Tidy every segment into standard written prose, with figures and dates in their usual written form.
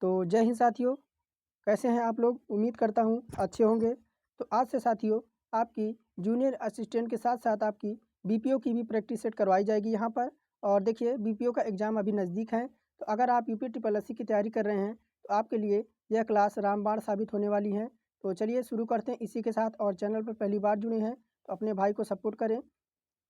तो जय हिंद साथियों, कैसे हैं आप लोग? उम्मीद करता हूँ अच्छे होंगे। तो आज से साथियों आपकी जूनियर असिस्टेंट के साथ साथ आपकी बीपीओ की भी प्रैक्टिस सेट करवाई जाएगी यहाँ पर। और देखिए बीपीओ का एग्ज़ाम अभी नज़दीक है, तो अगर आप यूपी ट्रिपल एससी की तैयारी कर रहे हैं तो आपके लिए यह क्लास रामबाण साबित होने वाली है। तो चलिए शुरू करते हैं इसी के साथ। और चैनल पर पहली बार जुड़े हैं तो अपने भाई को सपोर्ट करें,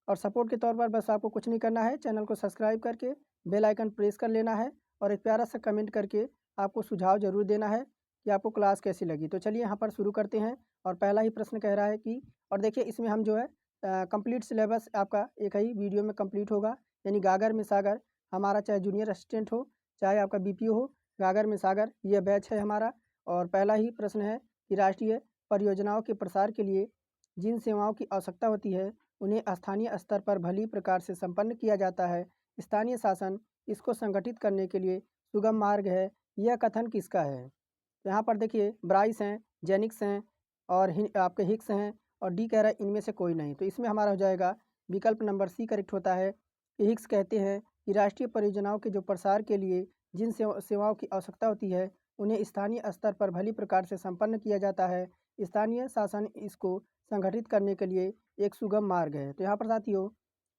और सपोर्ट के तौर पर बस आपको कुछ नहीं करना है, चैनल को सब्सक्राइब करके बेल आइकन प्रेस कर लेना है और एक प्यारा सा कमेंट करके आपको सुझाव ज़रूर देना है कि आपको क्लास कैसी लगी। तो चलिए यहाँ पर शुरू करते हैं। और पहला ही प्रश्न कह रहा है कि, और देखिए इसमें हम जो है कंप्लीट सिलेबस आपका एक ही वीडियो में कंप्लीट होगा, यानी गागर में सागर हमारा, चाहे जूनियर असिस्टेंट हो चाहे आपका बीपीओ हो, गागर में सागर ये बैच है हमारा। और पहला ही प्रश्न है कि राष्ट्रीय परियोजनाओं के प्रसार के लिए जिन सेवाओं की आवश्यकता होती है उन्हें स्थानीय स्तर पर भली प्रकार से संपन्न किया जाता है। स्थानीय शासन इसको संगठित करने के लिए सुगम मार्ग है। यह कथन किसका है? तो यहाँ पर देखिए ब्राइस हैं, जेनिक्स हैं और आपके हिक्स हैं, और डी कह रहा है इनमें से कोई नहीं। तो इसमें हमारा हो जाएगा विकल्प नंबर सी करेक्ट होता है कि हिक्स कहते हैं कि राष्ट्रीय परियोजनाओं के जो प्रसार के लिए जिन सेवाओं की आवश्यकता होती है उन्हें स्थानीय स्तर पर भली प्रकार से संपन्न किया जाता है। स्थानीय शासन इसको संगठित करने के लिए एक सुगम मार्ग है। तो यहाँ पर साथियों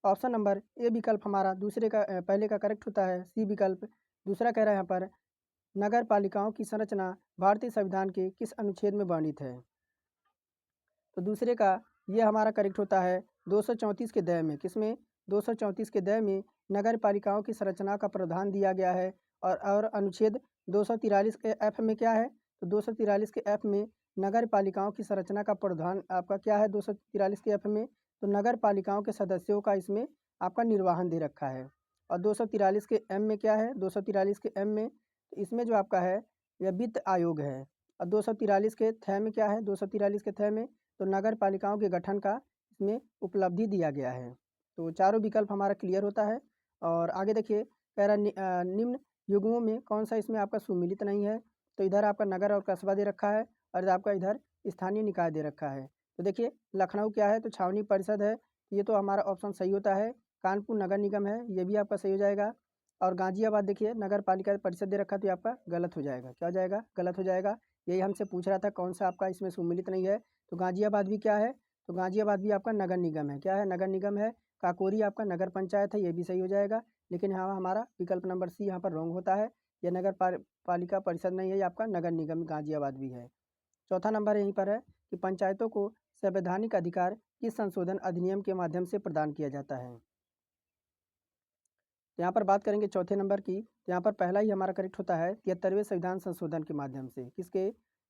ऑप्शन नंबर ए विकल्प हमारा पहले का करेक्ट होता है, सी विकल्प। दूसरा कह रहा है यहाँ पर नगर पालिकाओं की संरचना भारतीय संविधान के किस अनुच्छेद में वर्णित है? तो दूसरे का ये हमारा करेक्ट होता है 234 के दय में। किसमें? 234 के दय में नगर पालिकाओं की संरचना का प्रावधान दिया गया है। और अनुच्छेद 243 के एफ में क्या है? तो 243 के एफ में नगर पालिकाओं की संरचना का प्रावधान आपका क्या है? 243 के एफ में तो नगर पालिकाओं के सदस्यों का इसमें आपका निर्वाहन दे रखा है। और 243 के एम में क्या है? 243 के एम में तो इसमें जो आपका है यह वित्त आयोग है। और 243 के थ में क्या है? 243 के थ में तो नगर पालिकाओं के गठन का इसमें उपलब्धि दिया गया है। तो चारों विकल्प हमारा क्लियर होता है। और आगे देखिए कह रहा निम्न युग्मों में कौन सा इसमें आपका सुमिलित नहीं है? तो इधर आपका नगर और कस्बा दे रखा है और आपका इधर स्थानीय निकाय दे रखा है। तो देखिए लखनऊ क्या है? तो छावनी परिषद है, ये तो हमारा ऑप्शन सही होता है। कानपुर नगर निगम है, ये भी आपका सही हो जाएगा। और गाजियाबाद देखिए नगर पालिका परिषद दे रखा है, तो ये आपका गलत हो जाएगा। क्या हो जाएगा? गलत हो जाएगा। यही हमसे पूछ रहा था कौन सा आपका इसमें सुमिलित नहीं है। तो गाजियाबाद भी क्या है? तो गाजियाबाद भी आपका नगर निगम है। क्या है? नगर निगम है। काकोरी आपका नगर पंचायत है, ये भी सही हो जाएगा। लेकिन यहाँ हमारा विकल्प नंबर सी यहाँ पर रॉन्ग होता है। यह पालिका परिषद नहीं है, ये आपका नगर निगम गाजियाबाद भी है। चौथा नंबर यहीं पर है कि पंचायतों को संवैधानिक अधिकार किस संशोधन अधिनियम के माध्यम से प्रदान किया जाता है? तो यहाँ पर बात करेंगे चौथे नंबर की, तो यहाँ पर पहला ही हमारा करेक्ट होता है 73वें संविधान संशोधन के माध्यम से। किसके?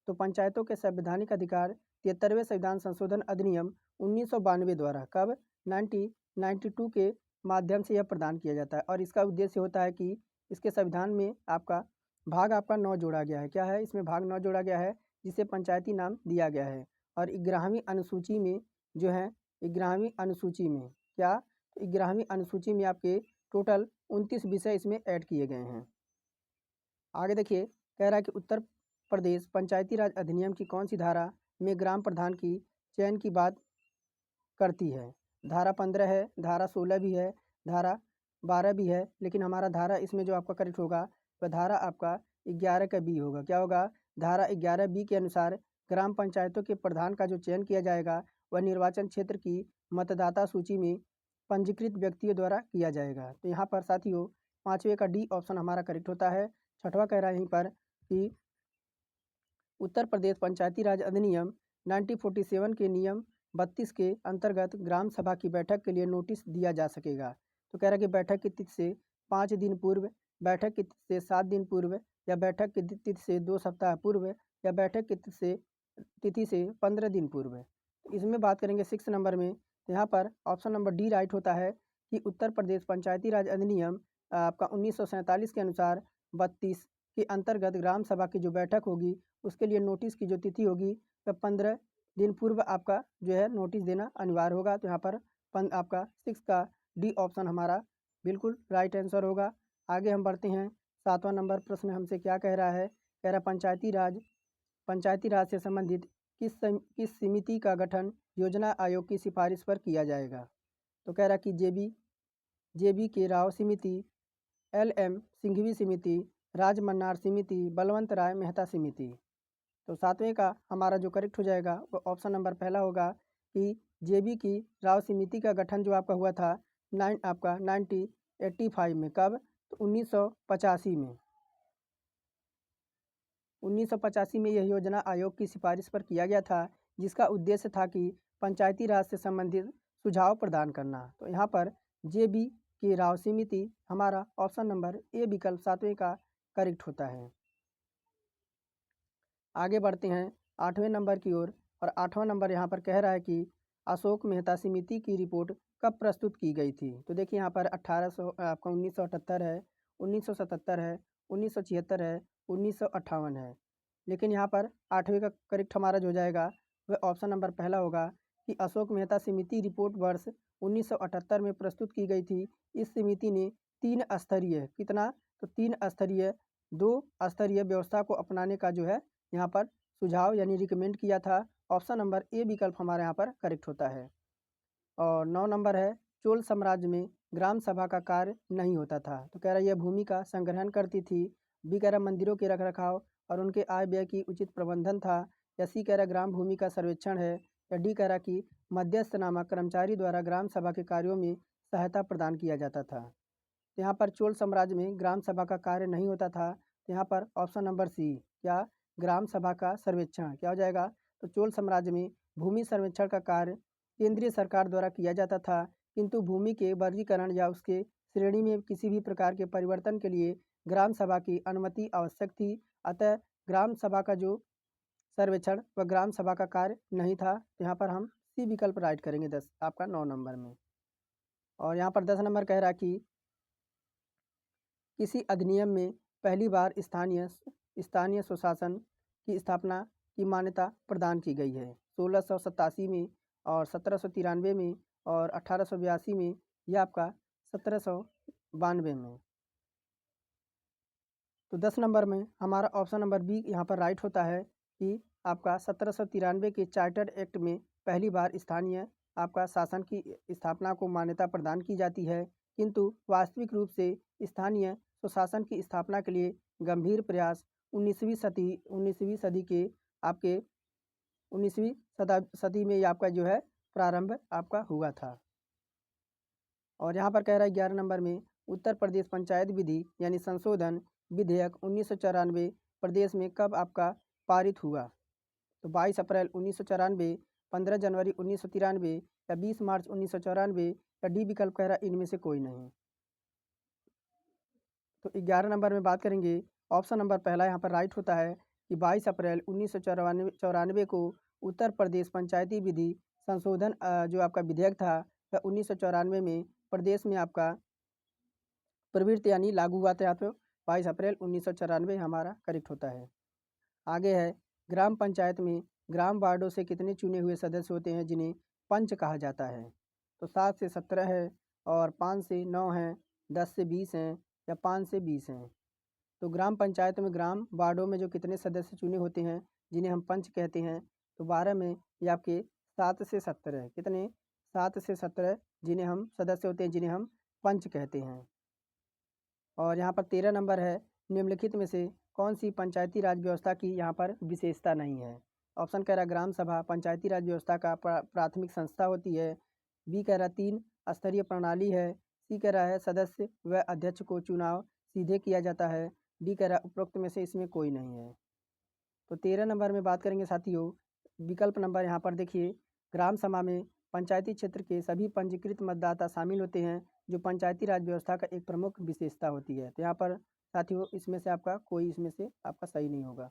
तो पंचायतों के संवैधानिक अधिकार 73वें संविधान संशोधन अधिनियम 1992 द्वारा कब? 1992 के माध्यम से यह प्रदान किया जाता है। और इसका उद्देश्य होता है कि इसके संविधान में आपका भाग आपका 9 जोड़ा गया है। क्या है? इसमें भाग 9 जोड़ा गया है जिसे पंचायती नाम दिया गया है। और 11वीं अनुसूची में जो है 11वीं अनुसूची में क्या? 11वीं अनुसूची में आपके टोटल 29 विषय इसमें ऐड किए गए हैं। आगे देखिए कह रहा है कि उत्तर प्रदेश पंचायती राज अधिनियम की कौन सी धारा में ग्राम प्रधान की चयन की बात करती है? धारा 15 है, धारा 16 भी है, धारा 12 भी है, लेकिन हमारा धारा इसमें जो आपका करेक्ट होगा वह धारा आपका 11 का बी होगा। क्या होगा? धारा 11 बी के अनुसार ग्राम पंचायतों के प्रधान का जो चयन किया जाएगा वह निर्वाचन क्षेत्र की मतदाता सूची में पंजीकृत व्यक्तियों द्वारा किया जाएगा। तो यहाँ पर साथियों पाँचवें का डी ऑप्शन हमारा करेक्ट होता है। छठवां कह रहा है यहीं पर कि उत्तर प्रदेश पंचायती राज अधिनियम 1947 के नियम 32 के अंतर्गत ग्राम सभा की बैठक के लिए नोटिस दिया जा सकेगा। तो कह रहा है कि बैठक की तिथि से 5 दिन पूर्व, बैठक की तिथि से 7 दिन पूर्व, या बैठक की तिथि से 2 सप्ताह पूर्व, या बैठक की तिथि से 15 दिन पूर्व। तो इसमें बात करेंगे 6 नंबर में, तो यहाँ पर ऑप्शन नंबर डी राइट होता है कि उत्तर प्रदेश पंचायती राज अधिनियम आपका 1947 के अनुसार 32 के अंतर्गत ग्राम सभा की जो बैठक होगी उसके लिए नोटिस की जो तिथि होगी वह 15 दिन पूर्व आपका जो है नोटिस देना अनिवार्य होगा। तो यहाँ पर आपका 6 का डी ऑप्शन हमारा बिल्कुल राइट आंसर होगा। आगे हम बढ़ते हैं। 7वां नंबर प्रश्न हमसे क्या कह रहा है? कह रहा पंचायती राज से संबंधित किस समिति का गठन योजना आयोग की सिफारिश पर किया जाएगा? तो कह रहा कि जेबी के राव समिति, LM सिंघवी समिति, राजमन्नार समिति, बलवंत राय मेहता समिति। तो 7वें का हमारा जो करेक्ट हो जाएगा वो ऑप्शन नंबर पहला होगा कि जेबी की राव समिति का गठन जो आपका हुआ था 1985 में। कब? तो 1985 में। 1985 में यह योजना आयोग की सिफारिश पर किया गया था, जिसका उद्देश्य था कि पंचायती राज से संबंधित सुझाव प्रदान करना। तो यहाँ पर जेबी की राव समिति हमारा ऑप्शन नंबर ए विकल्प 7वें का करेक्ट होता है। आगे बढ़ते हैं 8वें नंबर की ओर, और 8वां नंबर यहाँ पर कह रहा है कि अशोक मेहता समिति की रिपोर्ट कब प्रस्तुत की गई थी। तो देखिए यहाँ पर 1978 है, 1977 है, 1976 है, 1958 है। लेकिन यहाँ पर 8वें का करेक्ट हमारा जो हो जाएगा वह ऑप्शन नंबर पहला होगा कि अशोक मेहता समिति रिपोर्ट वर्ष 1978 में प्रस्तुत की गई थी। इस समिति ने 3 स्तरीय, कितना? तो 3 स्तरीय, 2 स्तरीय व्यवस्था को अपनाने का जो है यहाँ पर सुझाव यानी रिकमेंड किया था। ऑप्शन नंबर ए विकल्प हमारे यहाँ पर करेक्ट होता है। और 9 नंबर है चोल साम्राज्य में ग्राम सभा का कार्य नहीं होता था। तो कह रहा है यह भूमि का संग्रहण करती थी। बी कह रहा मंदिरों के रखरखाव और उनके आय व्यय की उचित प्रबंधन था। या सी कह रहा ग्राम भूमि का सर्वेक्षण है। या डी कह रहा कि मध्यस्थ नामक कर्मचारी द्वारा ग्राम सभा के कार्यों में सहायता प्रदान किया जाता था। तो यहाँ पर चोल साम्राज्य में ग्राम सभा का कार्य नहीं होता था। तो यहाँ पर ऑप्शन नंबर सी, क्या? ग्राम सभा का सर्वेक्षण क्या हो जाएगा? तो चोल साम्राज्य में भूमि सर्वेक्षण का कार्य केंद्रीय सरकार द्वारा किया जाता था, किंतु भूमि के वर्गीकरण या उसके श्रेणी में किसी भी प्रकार के परिवर्तन के लिए ग्राम सभा की अनुमति आवश्यक थी। अतः ग्राम सभा का जो सर्वेक्षण व ग्राम सभा का कार्य नहीं था। तो यहाँ पर हम सी विकल्प राइट करेंगे 10 आपका 9 नंबर में। और यहाँ पर 10 नंबर कह रहा कि किसी अधिनियम में पहली बार स्थानीय स्वशासन की स्थापना की मान्यता प्रदान की गई है। 1687 में और 1793 में और 1882 में या आपका 1792 में। तो 10 नंबर में हमारा ऑप्शन नंबर बी यहाँ पर राइट होता है कि आपका 1793 के चार्टर एक्ट में पहली बार स्थानीय आपका शासन की स्थापना को मान्यता प्रदान की जाती है, किंतु वास्तविक रूप से स्थानीय स्वशासन की स्थापना के लिए गंभीर प्रयास 19वीं सदी के आपके 19वीं सदी में आपका जो है प्रारंभ आपका हुआ था। और यहाँ पर कह रहा है 11 नंबर में उत्तर प्रदेश पंचायत विधि यानी संशोधन विधेयक 1994 प्रदेश में कब आपका पारित हुआ। तो 22 अप्रैल 1994, 15 जनवरी 1993 या 20 मार्च 1994 या डी विकल्प कह रहा है इनमें से कोई नहीं। तो 11 नंबर में बात करेंगे, ऑप्शन नंबर पहला यहाँ पर राइट होता है कि 22 अप्रैल 1994 को उत्तर प्रदेश पंचायती विधि संशोधन जो आपका विधेयक था वह 1994 में प्रदेश में आपका प्रवृत्त यानी लागू हुआ था। यहाँ पे 22 अप्रैल 1994 हमारा करेक्ट होता है। आगे है ग्राम पंचायत में ग्राम वार्डों से कितने चुने हुए सदस्य होते हैं जिन्हें पंच कहा जाता है। तो 7 से 17 है और 5 से 9 हैं, 10 से 20 हैं या 5 से 20 हैं। तो ग्राम पंचायत में ग्राम वार्डों में जो कितने सदस्य चुने होते हैं जिन्हें हम पंच कहते हैं, तो 12 में ये आपके 7 से 17 है। कितने? 7 से 17 जिन्हें हम सदस्य होते हैं जिन्हें हम पंच कहते हैं। और यहाँ पर 13 नंबर है निम्नलिखित में से कौन सी पंचायती राज व्यवस्था की यहाँ पर विशेषता नहीं है। ऑप्शन कह रहा ग्राम सभा पंचायती राज व्यवस्था का प्राथमिक संस्था होती है। बी कह रहा 3 स्तरीय प्रणाली है। सी कह रहा है सदस्य व अध्यक्ष को चुनाव सीधे किया जाता है। डी कह रहा उपरोक्त में से इसमें कोई नहीं है। तो 13 नंबर में बात करेंगे साथियों, विकल्प नंबर यहाँ पर देखिए, ग्राम सभा में पंचायती क्षेत्र के सभी पंजीकृत मतदाता शामिल होते हैं, जो पंचायती राज व्यवस्था का एक प्रमुख विशेषता होती है। तो यहाँ पर साथियों इसमें से आपका कोई इसमें से आपका सही नहीं होगा।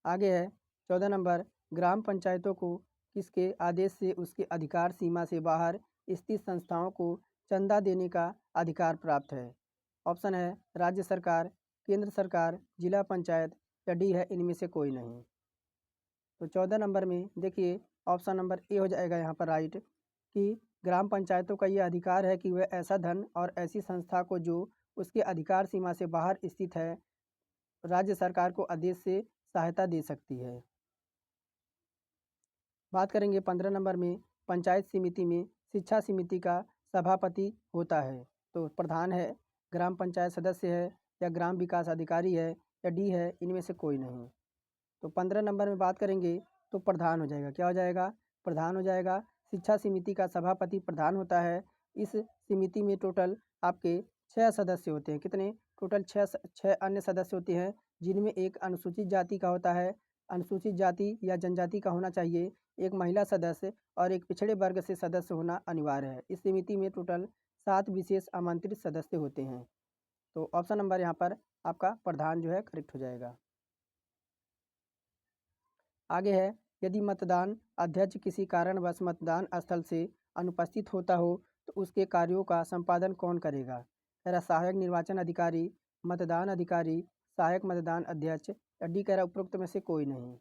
आगे है 14 नंबर, ग्राम पंचायतों को किसके आदेश से उसके अधिकार सीमा से बाहर स्थित संस्थाओं को चंदा देने का अधिकार प्राप्त है। ऑप्शन है राज्य सरकार, केंद्र सरकार, जिला पंचायत या डी है इनमें से कोई नहीं। तो 14 नंबर में देखिए ऑप्शन नंबर ए हो जाएगा यहाँ पर राइट, कि ग्राम पंचायतों का ये अधिकार है कि वह ऐसा धन और ऐसी संस्था को जो उसके अधिकार सीमा से बाहर स्थित है राज्य सरकार को आदेश से सहायता दे सकती है। बात करेंगे 15 नंबर में पंचायत समिति में शिक्षा समिति का सभापति होता है। तो प्रधान है, ग्राम पंचायत सदस्य है, या ग्राम विकास अधिकारी है, या डी है, इनमें से कोई नहीं। तो 15 नंबर में बात करेंगे तो प्रधान हो जाएगा। क्या हो जाएगा? प्रधान हो जाएगा। शिक्षा समिति का सभापति प्रधान होता है। इस समिति में टोटल आपके 6 सदस्य होते हैं। कितने? टोटल 6 अन्य सदस्य होते हैं, जिनमें एक अनुसूचित जाति का होता है, अनुसूचित जाति या जनजाति का होना चाहिए, एक महिला सदस्य और एक पिछड़े वर्ग से सदस्य होना अनिवार्य है। इस समिति में टोटल 7 विशेष आमंत्रित सदस्य होते हैं। तो ऑप्शन नंबर यहाँ पर आपका प्रधान जो है करेक्ट हो जाएगा। आगे है, यदि मतदान अध्यक्ष किसी कारणवश मतदान स्थल से अनुपस्थित होता हो तो उसके कार्यों का संपादन कौन करेगा? कह रहा सहायक निर्वाचन अधिकारी, मतदान अधिकारी, सहायक मतदान अध्यक्ष, या डी कह रहा उपरोक्त में से कोई नहीं।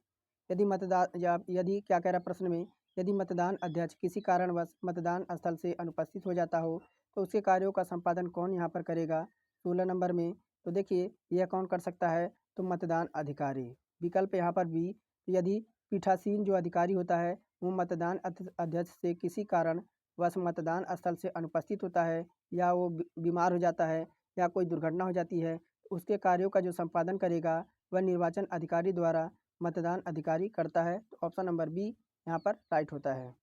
यदि क्या कह रहा प्रश्न में, यदि मतदान अध्यक्ष किसी कारणवश मतदान स्थल से अनुपस्थित हो जाता हो तो उसके कार्यों का संपादन कौन यहाँ पर करेगा? 16 नंबर में तो देखिए यह कौन कर सकता है? तो मतदान अधिकारी। विकल्प यहाँ पर बी, यदि पीठासीन जो अधिकारी होता है वो मतदान अध्यक्ष से किसी कारण वश मतदान स्थल से अनुपस्थित होता है, या वो बीमार हो जाता है, या कोई दुर्घटना हो जाती है, तो उसके कार्यों का जो संपादन करेगा वह निर्वाचन अधिकारी द्वारा मतदान अधिकारी करता है। तो ऑप्शन नंबर बी यहाँ पर राइट होता है।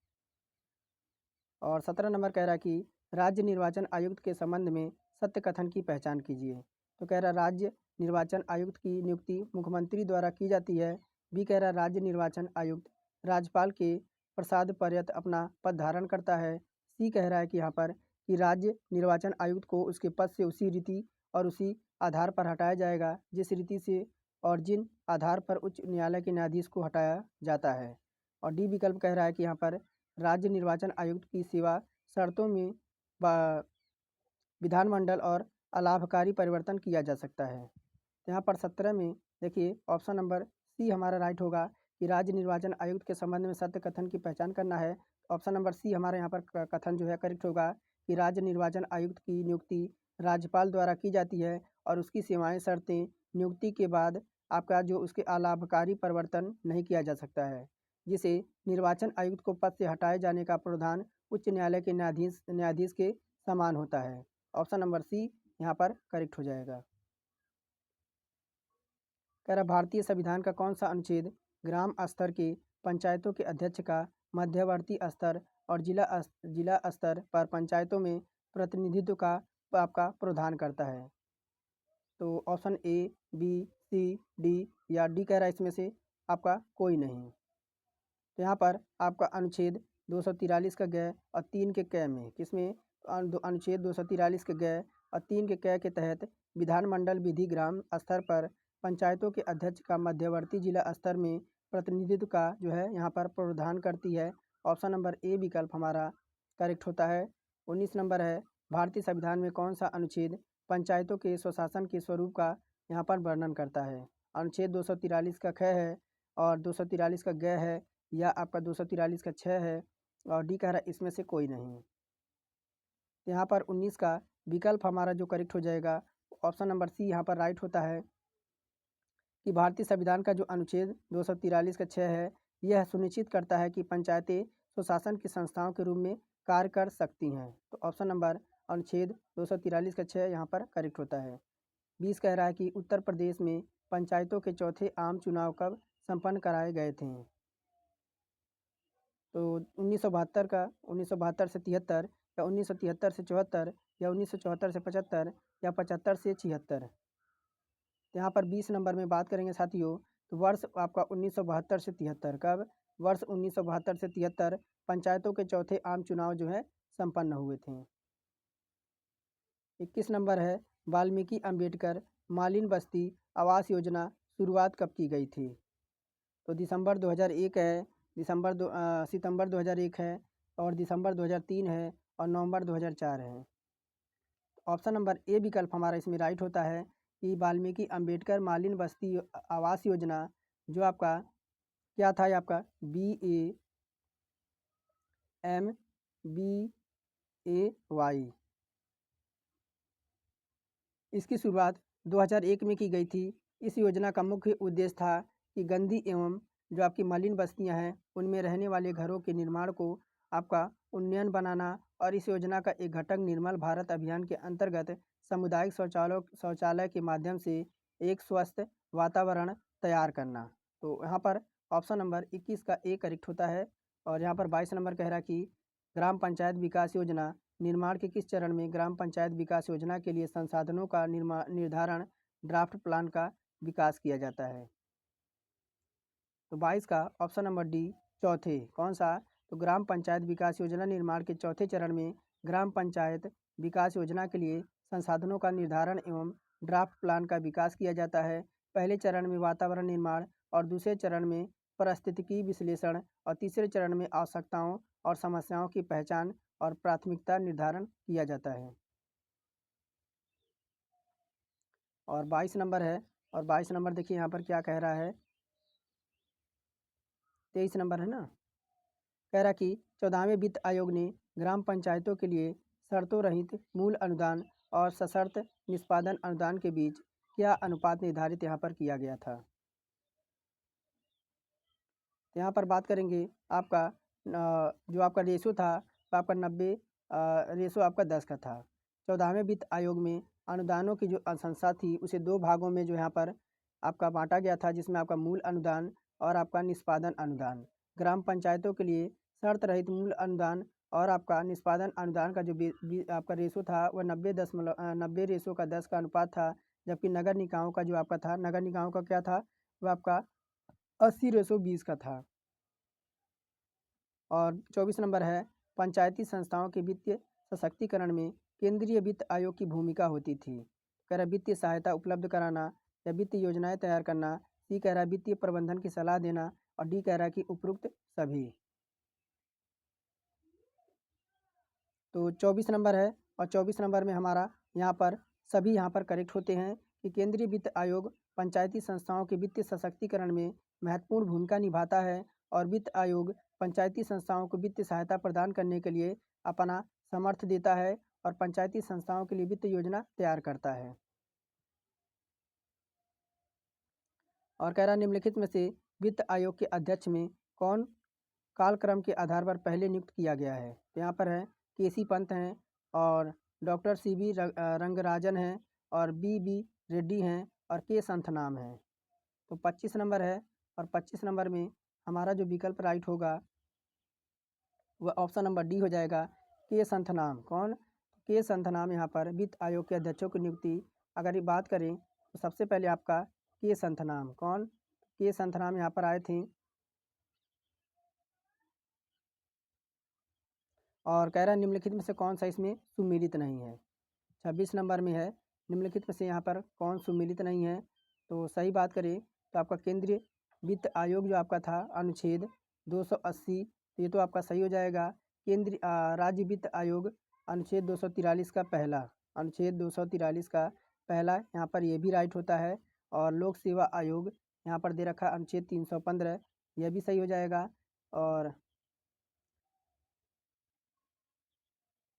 और 17 नंबर कह रहा है कि राज्य निर्वाचन आयुक्त के संबंध में सत्य कथन की पहचान कीजिए। तो कह रहा राज्य निर्वाचन आयुक्त की नियुक्ति मुख्यमंत्री द्वारा की जाती है। बी कह रहा राज्य निर्वाचन आयुक्त राज्यपाल के प्रसाद पर्यंत अपना पद धारण करता है। सी कह रहा है कि यहाँ पर कि राज्य निर्वाचन आयुक्त को उसके पद से उसी रीति और उसी आधार पर हटाया जाएगा जिस रीति से और जिन आधार पर उच्च न्यायालय के न्यायाधीश को हटाया जाता है। और डी विकल्प कह रहा है कि यहाँ पर राज्य निर्वाचन आयुक्त की सेवा शर्तों में विधानमंडल और अलाभकारी परिवर्तन किया जा सकता है। यहाँ पर 17 में देखिए ऑप्शन नंबर सी हमारा राइट होगा कि राज्य निर्वाचन आयुक्त के संबंध में सत्य कथन की पहचान करना है। ऑप्शन नंबर सी हमारे यहाँ पर कथन जो है करेक्ट होगा कि राज्य निर्वाचन आयुक्त की नियुक्ति राज्यपाल द्वारा की जाती है और उसकी सेवाएं शर्तें नियुक्ति के बाद आपका जो उसके अलाभकारी परिवर्तन नहीं किया जा सकता है, जिसे निर्वाचन आयुक्त को पद से हटाए जाने का प्रावधान उच्च न्यायालय के न्यायाधीश के समान होता है। ऑप्शन नंबर सी यहाँ पर करेक्ट हो जाएगा। कह रहा भारतीय संविधान का कौन सा अनुच्छेद ग्राम स्तर के पंचायतों के अध्यक्ष का मध्यवर्ती स्तर और जिला स्तर पर पंचायतों में प्रतिनिधित्व का आपका प्रावधान करता है? तो option A, B, C, D या डी कह रहा है इसमें से आपका कोई नहीं। तो यहाँ पर आपका अनुच्छेद 243 का ग और 3 के क में किसमें अनुच्छेद 243 के ग और 3 के क के तहत विधानमंडल विधि ग्राम स्तर पर पंचायतों के अध्यक्ष का मध्यवर्ती जिला स्तर में प्रतिनिधित्व का जो है यहाँ पर प्रावधान करती है। ऑप्शन नंबर ए विकल्प हमारा करेक्ट होता है। 19 नंबर है, भारतीय संविधान में कौन सा अनुच्छेद पंचायतों के स्वशासन के स्वरूप का यहाँ पर वर्णन करता है? अनुच्छेद 243 का ख है और 243 का ग है, या आपका 243 का 6 है, और डी कह रहा है इसमें से कोई नहीं। यहाँ पर 19 का विकल्प हमारा जो करेक्ट हो जाएगा ऑप्शन नंबर सी यहाँ पर राइट होता है कि भारतीय संविधान का जो अनुच्छेद 243 का 6 है यह सुनिश्चित करता है कि पंचायतें स्वशासन की संस्थाओं के रूप में कार्य कर सकती हैं। तो ऑप्शन नंबर अनुच्छेद 243 का 6 यहाँ पर करेक्ट होता है। 20 कह रहा है कि उत्तर प्रदेश में पंचायतों के चौथे आम चुनाव कब संपन्न कराए गए थे? तो 1972 का 1972 से 73 या 1973 से 74 या 1974 से 75 या 75 से 76। यहाँ पर 20 नंबर में बात करेंगे साथियों, तो वर्ष आपका 1972 से 73। कब? वर्ष 1972 से 73 पंचायतों के चौथे आम चुनाव जो है संपन्न हुए थे। 21 नंबर है, वाल्मीकि अम्बेडकर मालिन बस्ती आवास योजना शुरुआत कब की गई थी? तो दिसंबर 2001 है, सितंबर 2001 है, और दिसंबर 2003 है, और नवंबर 2004 है। ऑप्शन नंबर ए विकल्प हमारा इसमें राइट होता है कि वाल्मीकि अम्बेडकर मालिन बस्ती आवास योजना जो आपका क्या था, ये आपका BAMBAY इसकी शुरुआत 2001 में की गई थी। इस योजना का मुख्य उद्देश्य था कि गंदी एवं जो आपकी मलिन बस्तियां हैं उनमें रहने वाले घरों के निर्माण को आपका उन्नयन बनाना और इस योजना का एक घटक निर्मल भारत अभियान के अंतर्गत सामुदायिक शौचालय के माध्यम से एक स्वस्थ वातावरण तैयार करना। तो यहाँ पर ऑप्शन नंबर 21 का ए करेक्ट होता है। और यहाँ पर 22 नंबर कह रहा कि ग्राम पंचायत विकास योजना निर्माण के किस चरण में ग्राम पंचायत विकास योजना के लिए संसाधनों का निर्धारण ड्राफ्ट प्लान का विकास किया जाता है। तो 22 का ऑप्शन नंबर डी चौथे कौन सा? तो ग्राम पंचायत विकास योजना निर्माण के चौथे चरण में ग्राम पंचायत विकास योजना के लिए संसाधनों का निर्धारण एवं ड्राफ्ट प्लान का विकास किया जाता है। पहले चरण में वातावरण निर्माण और दूसरे चरण में पारिस्थितिकी विश्लेषण और तीसरे चरण में आवश्यकताओं और समस्याओं की पहचान और प्राथमिकता निर्धारण किया जाता है। और 22 नंबर है, और 22 नंबर देखिए यहाँ पर क्या कह रहा है, 23 नंबर है ना, कह रहा कि 14वें वित्त आयोग ने ग्राम पंचायतों के लिए शर्तों रहित मूल अनुदान और सशर्त निष्पादन अनुदान के बीच क्या अनुपात निर्धारित यहाँ पर किया गया था। तो यहाँ पर बात करेंगे आपका जो आपका रेशो था तो आपका 90 रेशो आपका 10 का था। 14वें वित्त आयोग में अनुदानों की जो अनुशंसा थी उसे दो भागों में जो यहाँ पर आपका बांटा गया था, जिसमें आपका मूल अनुदान और आपका निष्पादन अनुदान। ग्राम पंचायतों के लिए शर्त रहित मूल अनुदान और आपका निष्पादन अनुदान का जो आपका रेशो था वह 90 रेशो का 10 का अनुपात था। जबकि नगर निकायों का जो आपका था, नगर निकायों का क्या था, वह आपका 80 रेशो 20 का था। और 24 नंबर है, पंचायती संस्थाओं के वित्तीय सशक्तिकरण में केंद्रीय वित्त आयोग की भूमिका होती थी। कह रहा वित्तीय सहायता उपलब्ध कराना या वित्तीय योजनाएं तैयार करना। सी कह रहा है वित्तीय प्रबंधन की सलाह देना। और डी कह रहा है कि उपरोक्त सभी। तो 24 नंबर है, और 24 नंबर में हमारा यहाँ पर सभी यहाँ पर करेक्ट होते हैं कि केंद्रीय वित्त आयोग पंचायती संस्थाओं के वित्तीय सशक्तिकरण में महत्वपूर्ण भूमिका निभाता है और वित्त आयोग पंचायती संस्थाओं को वित्तीय सहायता प्रदान करने के लिए अपना समर्थ देता है और पंचायती संस्थाओं के लिए वित्त योजना तैयार करता है। और कह रहा निम्नलिखित में से वित्त आयोग के अध्यक्ष में कौन कालक्रम के आधार पर पहले नियुक्त किया गया है। तो यहाँ पर है केसी पंत हैं, और डॉक्टर सीवी रंगराजन हैं, और बी रेड्डी हैं, और के संथनाम हैं। तो 25 नंबर है, और 25 नंबर में हमारा जो विकल्प राइट होगा वह ऑप्शन नंबर डी हो जाएगा, के संथनाम। कौन? के संथनाम यहाँ पर वित्त आयोग के अध्यक्षों की नियुक्ति अगर ये बात करें तो सबसे पहले आपका के संथनाम। कौन? के संथनाम यहाँ पर आए थे। और कह रहा है निम्नलिखित में से कौन सा इसमें सुमेलित नहीं है। 26 नंबर में है, निम्नलिखित में से यहाँ पर कौन सुमेलित नहीं है। तो सही बात करें तो आपका केंद्रीय वित्त आयोग जो आपका था अनुच्छेद 280, तो ये तो आपका सही हो जाएगा। केंद्रीय राज्य वित्त आयोग अनुच्छेद 243 का पहला, अनुच्छेद 243 का पहला यहाँ पर ये भी राइट होता है। और लोक सेवा आयोग यहाँ पर दे रखा अनुच्छेद 315, यह भी सही हो जाएगा। और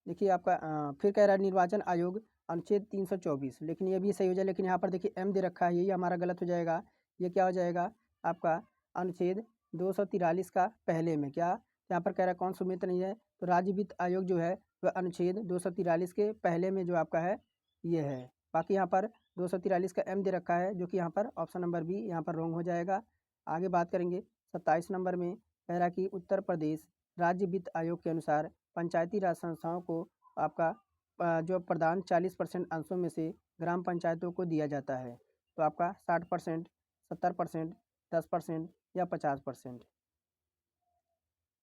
देखिए आपका फिर कह रहा है निर्वाचन आयोग अनुच्छेद 324, लेकिन ये भी सही हो जाए। लेकिन यहाँ पर देखिए एम दे रखा है, यही हमारा गलत हो जाएगा। ये क्या हो जाएगा आपका अनुच्छेद 243 का पहले में क्या यहाँ पर कह रहा है कौन सुमित नहीं है। तो राज्य वित्त आयोग जो है वह अनुच्छेद 243 के पहले में जो आपका है ये है। बाकी यहाँ पर 243 का एम दे रखा है, जो कि यहाँ पर ऑप्शन नंबर बी यहाँ पर रॉन्ग हो जाएगा। आगे बात करेंगे 27 नंबर में, कह रहा कि उत्तर प्रदेश राज्य वित्त आयोग के अनुसार पंचायती राज संस्थाओं को आपका जो प्रदान 40% अंशों में से ग्राम पंचायतों को दिया जाता है। तो आपका 60%, 70%, 10% या 50%।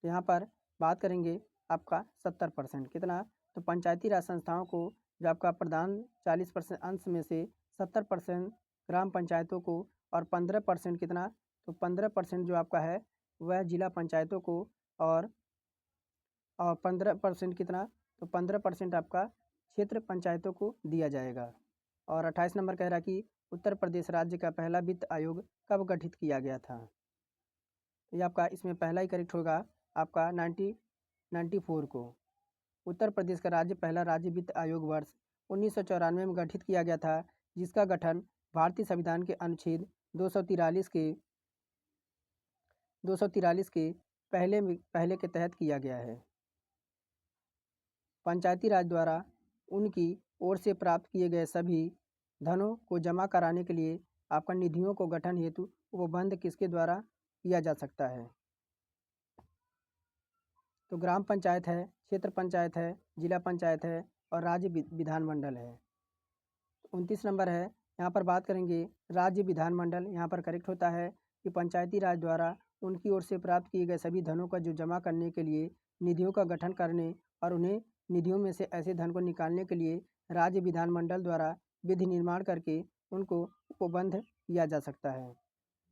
तो यहाँ पर बात करेंगे आपका 70%। कितना? तो पंचायती राज संस्थाओं को जो आपका प्रदान 40% अंश में से 70% ग्राम पंचायतों को, और 15% कितना? तो 15% जो आपका है वह जिला पंचायतों को, और 15% कितना? तो 15% आपका क्षेत्र पंचायतों को दिया जाएगा। और 28 नंबर कह रहा कि उत्तर प्रदेश राज्य का पहला वित्त आयोग कब गठित किया गया था। ये आपका इसमें पहला ही करेक्ट होगा आपका 1994 को। उत्तर प्रदेश का पहला राज्य वित्त आयोग वर्ष 1994 में गठित किया गया था, जिसका गठन भारतीय संविधान के अनुच्छेद 243 के पहले के तहत किया गया है। पंचायती राज द्वारा उनकी ओर से प्राप्त किए गए सभी धनों को जमा कराने के लिए आपका निधियों को गठन हेतु उपबंध किसके द्वारा किया जा सकता है? तो ग्राम पंचायत है, क्षेत्र पंचायत है, जिला पंचायत है और राज्य विधानमंडल है। 29 नंबर है, यहाँ पर बात करेंगे राज्य विधानमंडल। यहाँ पर करेक्ट होता है कि पंचायती राज द्वारा उनकी ओर से प्राप्त किए गए सभी धनों का जो जमा करने के लिए निधियों का गठन करने और उन्हें निधियों में से ऐसे धन को निकालने के लिए राज्य विधानमंडल द्वारा विधि निर्माण करके उनको उपबंध किया जा सकता है।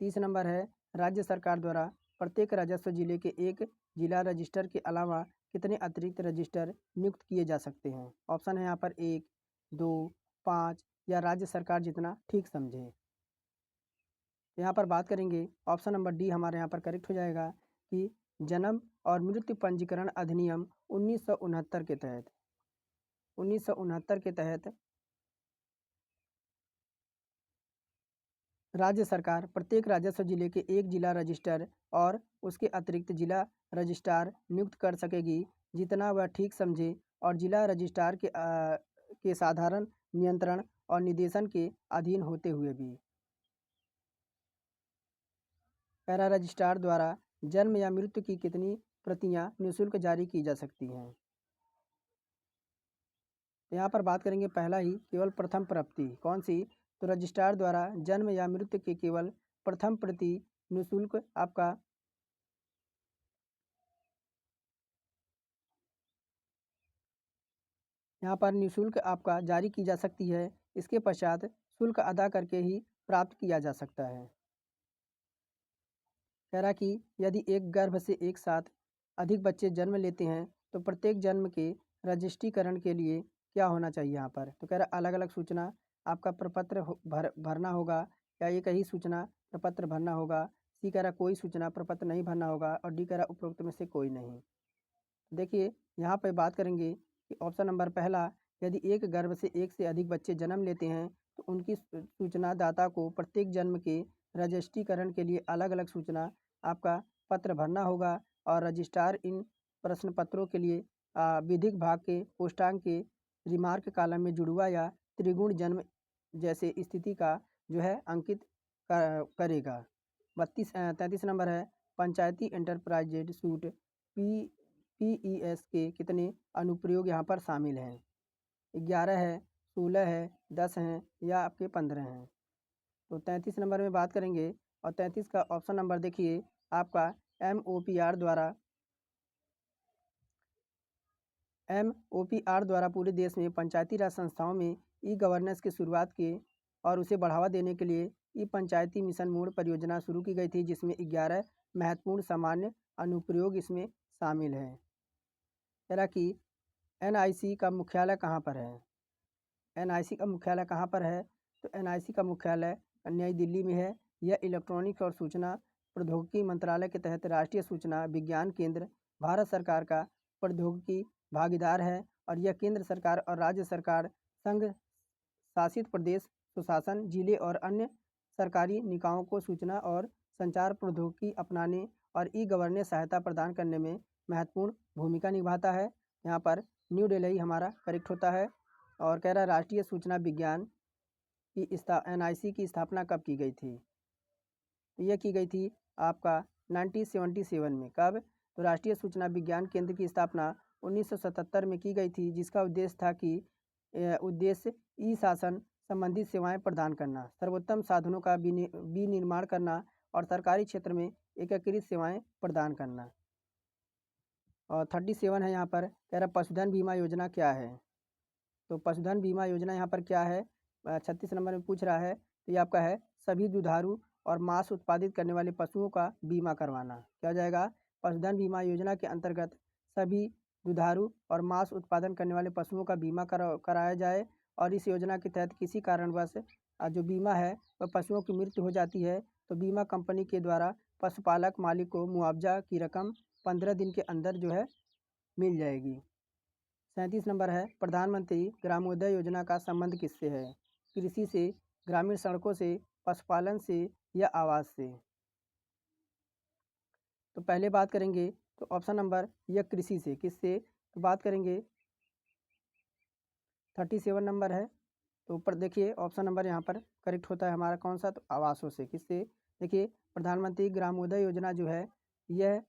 30 नंबर है, राज्य सरकार द्वारा प्रत्येक राजस्व जिले के एक जिला रजिस्टर के अलावा कितने अतिरिक्त रजिस्टर नियुक्त किए जा सकते हैं? ऑप्शन है यहाँ पर 1, 2, 5 या राज्य सरकार जितना ठीक समझे। यहाँ पर बात करेंगे ऑप्शन नंबर डी हमारे यहाँ पर करेक्ट हो जाएगा कि जन्म और मृत्यु पंजीकरण अधिनियम 1969 के तहत राज्य सरकार प्रत्येक राजस्व जिले के एक जिला रजिस्टर और उसके अतिरिक्त जिला रजिस्ट्रार नियुक्त कर सकेगी जितना वह ठीक समझे और जिला रजिस्ट्रार के साधारण नियंत्रण और निर्देशन के अधीन होते हुए भी। पैरा रजिस्ट्रार द्वारा जन्म या मृत्यु की कितनी प्रतियां निःशुल्क जारी की जा सकती हैं? यहाँ पर बात करेंगे पहला ही केवल प्रथम प्रति कौन सी? तो रजिस्ट्रार द्वारा जन्म या मृत्यु की केवल प्रथम प्रति निःशुल्क आपका यहाँ पर निःशुल्क आपका जारी की जा सकती है। इसके पश्चात शुल्क अदा करके ही प्राप्त किया जा सकता है। कह रहा कि यदि एक गर्भ से एक साथ अधिक बच्चे जन्म लेते हैं तो प्रत्येक जन्म के रजिस्ट्रीकरण के लिए क्या होना चाहिए यहाँ पर? तो कह रहा अलग अलग सूचना आपका प्रपत्र भरना होगा या एक ही सूचना प्रपत्र भरना होगा। सी कह रहा कोई सूचना प्रपत्र नहीं भरना होगा और डी कह रहा उपरोक्त में से कोई नहीं। देखिए यहाँ पर बात करेंगे कि ऑप्शन नंबर पहला, यदि एक गर्भ से एक से अधिक बच्चे जन्म लेते हैं तो उनकी सूचना दाता को प्रत्येक जन्म के रजिस्ट्रीकरण के लिए अलग अलग सूचना आपका पत्र भरना होगा और रजिस्ट्रार इन प्रश्न पत्रों के लिए विधिक भाग के पोस्टांक के रिमार्क कॉलम में जुड़वा या त्रिगुण जन्म जैसे स्थिति का जो है अंकित करेगा। 33 नंबर है, पंचायती एंटरप्राइजेज सूट PES के कितने अनुप्रयोग यहाँ पर शामिल हैं? 11 है, 16 है, 10 हैं या आपके 15 हैं? तो 33 नंबर में बात करेंगे और 33 का ऑप्शन नंबर देखिए आपका MOPR द्वारा पूरे देश में पंचायती राज संस्थाओं में ई-गवर्नेंस की शुरुआत की और उसे बढ़ावा देने के लिए ई पंचायती मिशन मोड परियोजना शुरू की गई थी जिसमें 11 महत्वपूर्ण सामान्य अनुप्रयोग इसमें शामिल हैं। कह रहा कि NIC का मुख्यालय कहाँ पर है? NIC का मुख्यालय कहाँ पर है? तो NIC का मुख्यालय नई दिल्ली में है। यह इलेक्ट्रॉनिक्स और सूचना प्रौद्योगिकी मंत्रालय के तहत राष्ट्रीय सूचना विज्ञान केंद्र भारत सरकार का प्रौद्योगिकी भागीदार है और यह केंद्र सरकार और राज्य सरकार संघ शासित प्रदेश सुशासन जिले और अन्य सरकारी निकायों को सूचना और संचार प्रौद्योगिकी अपनाने और ई-गवर्नेंस सहायता प्रदान करने में महत्वपूर्ण भूमिका निभाता है। यहाँ पर न्यू दिल्ली हमारा करेक्ट होता है। और कह रहा राष्ट्रीय सूचना विज्ञान की NIC की स्थापना कब की गई थी? तो यह की गई थी आपका 1977 में। कब? तो राष्ट्रीय सूचना विज्ञान केंद्र की स्थापना 1977 में की गई थी जिसका उद्देश्य था कि उद्देश्य ई शासन संबंधित सेवाएं प्रदान करना, सर्वोत्तम साधनों का विनिर्माण करना और सरकारी क्षेत्र में एकीकृत सेवाएं प्रदान करना। और 37 है यहाँ पर, कह रहा पशुधन बीमा योजना क्या है? तो पशुधन बीमा योजना यहाँ पर क्या है? 36 नंबर में पूछ रहा है। तो ये आपका है सभी दुधारू और मांस उत्पादित करने वाले पशुओं का बीमा करवाना। क्या हो जाएगा? पशुधन बीमा योजना के अंतर्गत सभी दुधारू और मांस उत्पादन करने वाले पशुओं का बीमा कराया जाए और इस योजना के तहत किसी कारणवश जो बीमा है वह पशुओं की मृत्यु हो जाती है तो बीमा कंपनी के द्वारा पशुपालक मालिक को मुआवजा की रकम 15 दिन के अंदर जो है मिल जाएगी। 37 नंबर है, प्रधानमंत्री ग्रामोदय योजना का संबंध किससे है? कृषि से, ग्रामीण सड़कों से, पशुपालन से या आवास से? तो पहले बात करेंगे तो ऑप्शन नंबर यह कृषि से। किससे? तो बात करेंगे 37 नंबर है। तो ऊपर देखिए ऑप्शन नंबर यहाँ पर करेक्ट होता है हमारा कौन सा, तो आवासों से। किससे? देखिए प्रधानमंत्री ग्रामोदय योजना जो है यह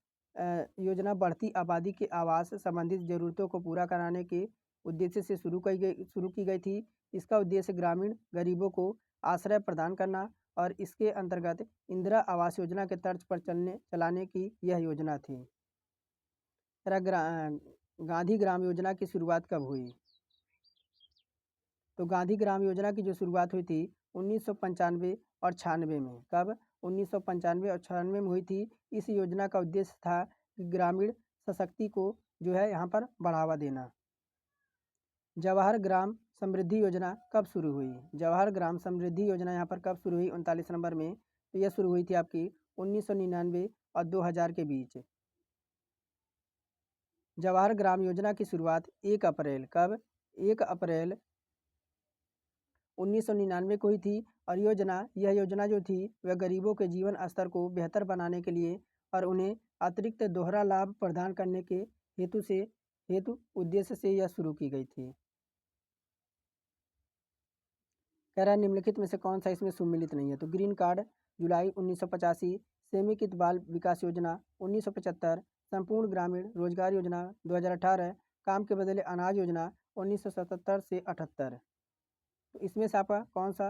योजना बढ़ती आबादी के आवास संबंधित ज़रूरतों को पूरा कराने के उद्देश्य से शुरू की गई थी। इसका उद्देश्य ग्रामीण गरीबों को आश्रय प्रदान करना और इसके अंतर्गत इंदिरा आवास योजना के तर्ज पर चलाने की यह योजना थी। गांधी ग्राम योजना की शुरुआत कब हुई? तो गांधी ग्राम योजना की जो शुरुआत हुई थी 1995 और 96 में। कब? 1995 और 96 में हुई थी। इस योजना का उद्देश्य था कि ग्रामीण सशक्ति को जो है यहाँ पर बढ़ावा देना। जवाहर ग्राम समृद्धि योजना कब शुरू हुई? जवाहर ग्राम समृद्धि योजना यहाँ पर कब शुरू हुई? 39 नंबर में। तो यह शुरू हुई थी आपकी 1999 और 2000 के बीच। जवाहर ग्राम योजना की शुरुआत 1 अप्रैल, कब? 1 अप्रैल 1999 को हुई थी। और यह योजना जो थी वह गरीबों के जीवन स्तर को बेहतर बनाने के लिए और उन्हें अतिरिक्त दोहरा लाभ प्रदान करने के हेतु उद्देश्य से यह शुरू की गई थी। कह रहा है निम्नलिखित में से कौन सा इसमें सुमिलित नहीं है? तो ग्रीन कार्ड जुलाई 1985, समेकित बाल विकास योजना 1975, संपूर्ण ग्रामीण रोजगार योजना 2018, काम के बदले अनाज योजना 1977 से 78। तो इसमें से आपका कौन सा,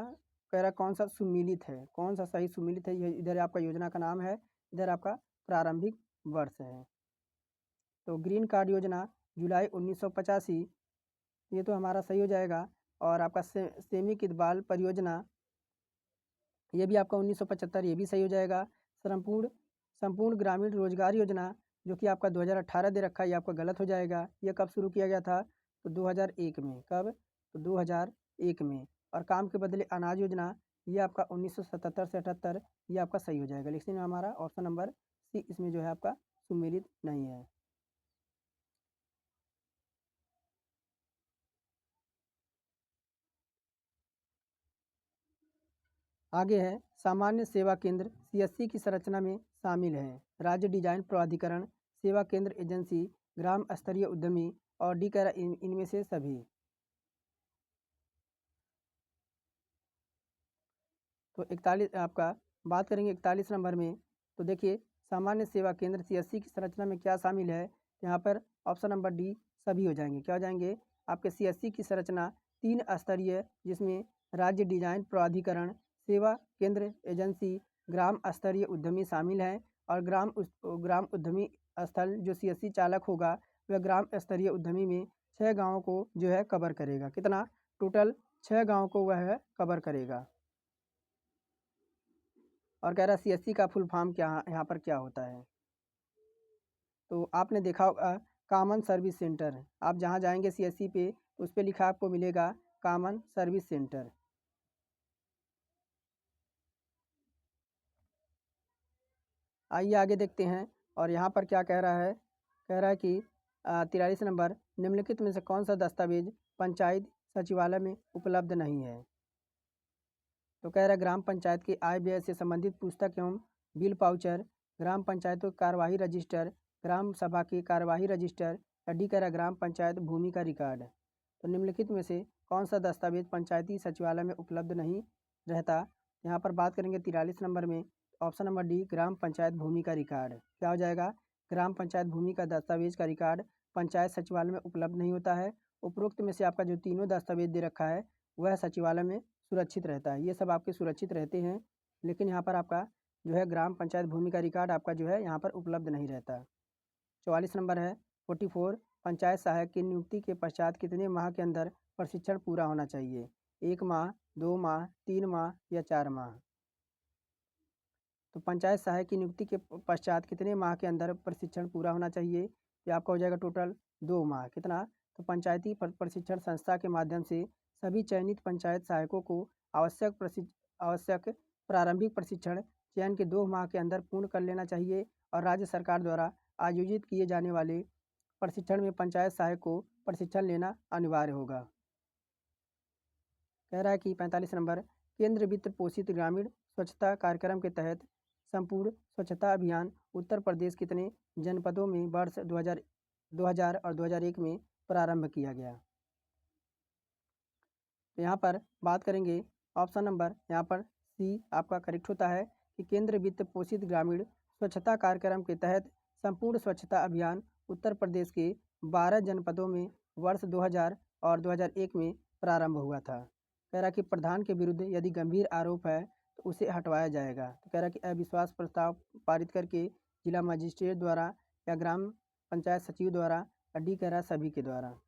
कह रहा कौन सा सुमिलित है, कौन सा सही सुमिलित है? यह इधर आपका योजना का नाम है, इधर आपका प्रारंभिक वर्ष है। तो ग्रीन कार्ड योजना जुलाई 1985 ये तो हमारा सही हो जाएगा। और आपका समेकित बाल परियोजना ये भी आपका 1975 ये भी सही हो जाएगा। संपूर्ण ग्रामीण रोजगार योजना जो कि आपका 2018 दे रखा है, ये आपका गलत हो जाएगा। ये कब शुरू किया गया था? तो 2001 में। कब? तो 2001 में। और काम के बदले अनाज योजना ये आपका 1977 से 78 ये आपका सही हो जाएगा। लेकिन हमारा ऑप्शन नंबर सी इसमें जो है आपका सुमेलित नहीं है। आगे है सामान्य सेवा केंद्र सीएससी की संरचना में शामिल है राज्य डिजाइन प्राधिकरण, सेवा केंद्र एजेंसी, ग्राम स्तरीय उद्यमी और डी कह रहा इनमें से सभी। तो 41 आपका बात करेंगे 41 नंबर में। तो देखिए सामान्य सेवा केंद्र सीएससी की संरचना में क्या शामिल है? यहाँ पर ऑप्शन नंबर डी सभी हो जाएंगे। क्या हो जाएंगे? आपके सीएससी की संरचना 3 स्तरीय जिसमें राज्य डिजाइन प्राधिकरण, सेवा केंद्र एजेंसी, ग्राम स्तरीय उद्यमी शामिल हैं। और ग्राम उद्यमी स्थल जो सीएससी चालक होगा वह ग्राम स्तरीय उद्यमी में 6 गाँवों को जो है कवर करेगा। कितना? टोटल 6 गाँव को वह कवर करेगा। और कह रहा सीएससी का फुल फॉर्म क्या यहाँ पर क्या होता है? तो आपने देखा होगा कॉमन सर्विस सेंटर। आप जहाँ जाएंगे सीएससी पे उस पर लिखा आपको मिलेगा कॉमन सर्विस सेंटर। आइए आगे देखते हैं। और यहाँ पर क्या कह रहा है? कह रहा है कि 43 नंबर निम्नलिखित में से कौन सा दस्तावेज पंचायत सचिवालय में उपलब्ध नहीं है? तो कह रहा है ग्राम पंचायत के आय व्यय से संबंधित पुस्तक एवं बिल पाउचर, ग्राम पंचायतों के कार्यवाही रजिस्टर, ग्राम सभा के कार्यवाही रजिस्टर या डी कह रहा ग्राम पंचायत भूमि का रिकॉर्ड। तो निम्नलिखित में से कौन सा दस्तावेज पंचायती सचिवालय में उपलब्ध नहीं रहता? यहाँ पर बात करेंगे 43 नंबर में। ऑप्शन नंबर डी ग्राम पंचायत भूमि का रिकॉर्ड। क्या हो जाएगा? ग्राम पंचायत भूमि का दस्तावेज का रिकॉर्ड पंचायत सचिवालय में उपलब्ध नहीं होता है। उपरोक्त में से आपका जो तीनों दस्तावेज दे रखा है वह सचिवालय में सुरक्षित रहता है। ये सब आपके सुरक्षित रहते हैं, लेकिन यहाँ पर आपका जो है ग्राम पंचायत भूमि का रिकॉर्ड आपका जो है यहाँ पर उपलब्ध नहीं रहता। 44 नंबर है 44 पंचायत सहायक की नियुक्ति के पश्चात कितने माह के अंदर प्रशिक्षण पूरा होना चाहिए? 1 माह, 2 माह, 3 माह या 4 माह? तो पंचायत सहायक की नियुक्ति के पश्चात कितने माह के अंदर प्रशिक्षण पूरा होना चाहिए? ये आपका हो जाएगा टोटल 2 माह। कितना? तो पंचायती प्रशिक्षण संस्था के माध्यम से सभी चयनित पंचायत सहायकों को आवश्यक प्रारंभिक प्रशिक्षण चयन के 2 माह के अंदर पूर्ण कर लेना चाहिए। और राज्य सरकार द्वारा आयोजित किए जाने वाले प्रशिक्षण में पंचायत सहायक को प्रशिक्षण लेना अनिवार्य होगा। कह रहा है कि 45 नंबर केंद्र वित्त पोषित ग्रामीण स्वच्छता कार्यक्रम के तहत संपूर्ण स्वच्छता अभियान उत्तर प्रदेश कितने जनपदों में वर्ष 2000 और 2001 में प्रारंभ किया गया? तो यहाँ पर बात करेंगे ऑप्शन नंबर यहाँ पर सी आपका करेक्ट होता है कि केंद्र वित्त पोषित ग्रामीण स्वच्छता कार्यक्रम के तहत संपूर्ण स्वच्छता अभियान उत्तर प्रदेश के 12 जनपदों में वर्ष 2000 और 2001 में प्रारंभ हुआ था। कह रहा कि प्रधान के विरुद्ध यदि गंभीर आरोप है तो उसे हटवाया जाएगा। तो कह रहा कि अविश्वास प्रस्ताव पारित करके जिला मजिस्ट्रेट द्वारा या ग्राम पंचायत सचिव द्वारा, डी कह रहा सभी के द्वारा। तो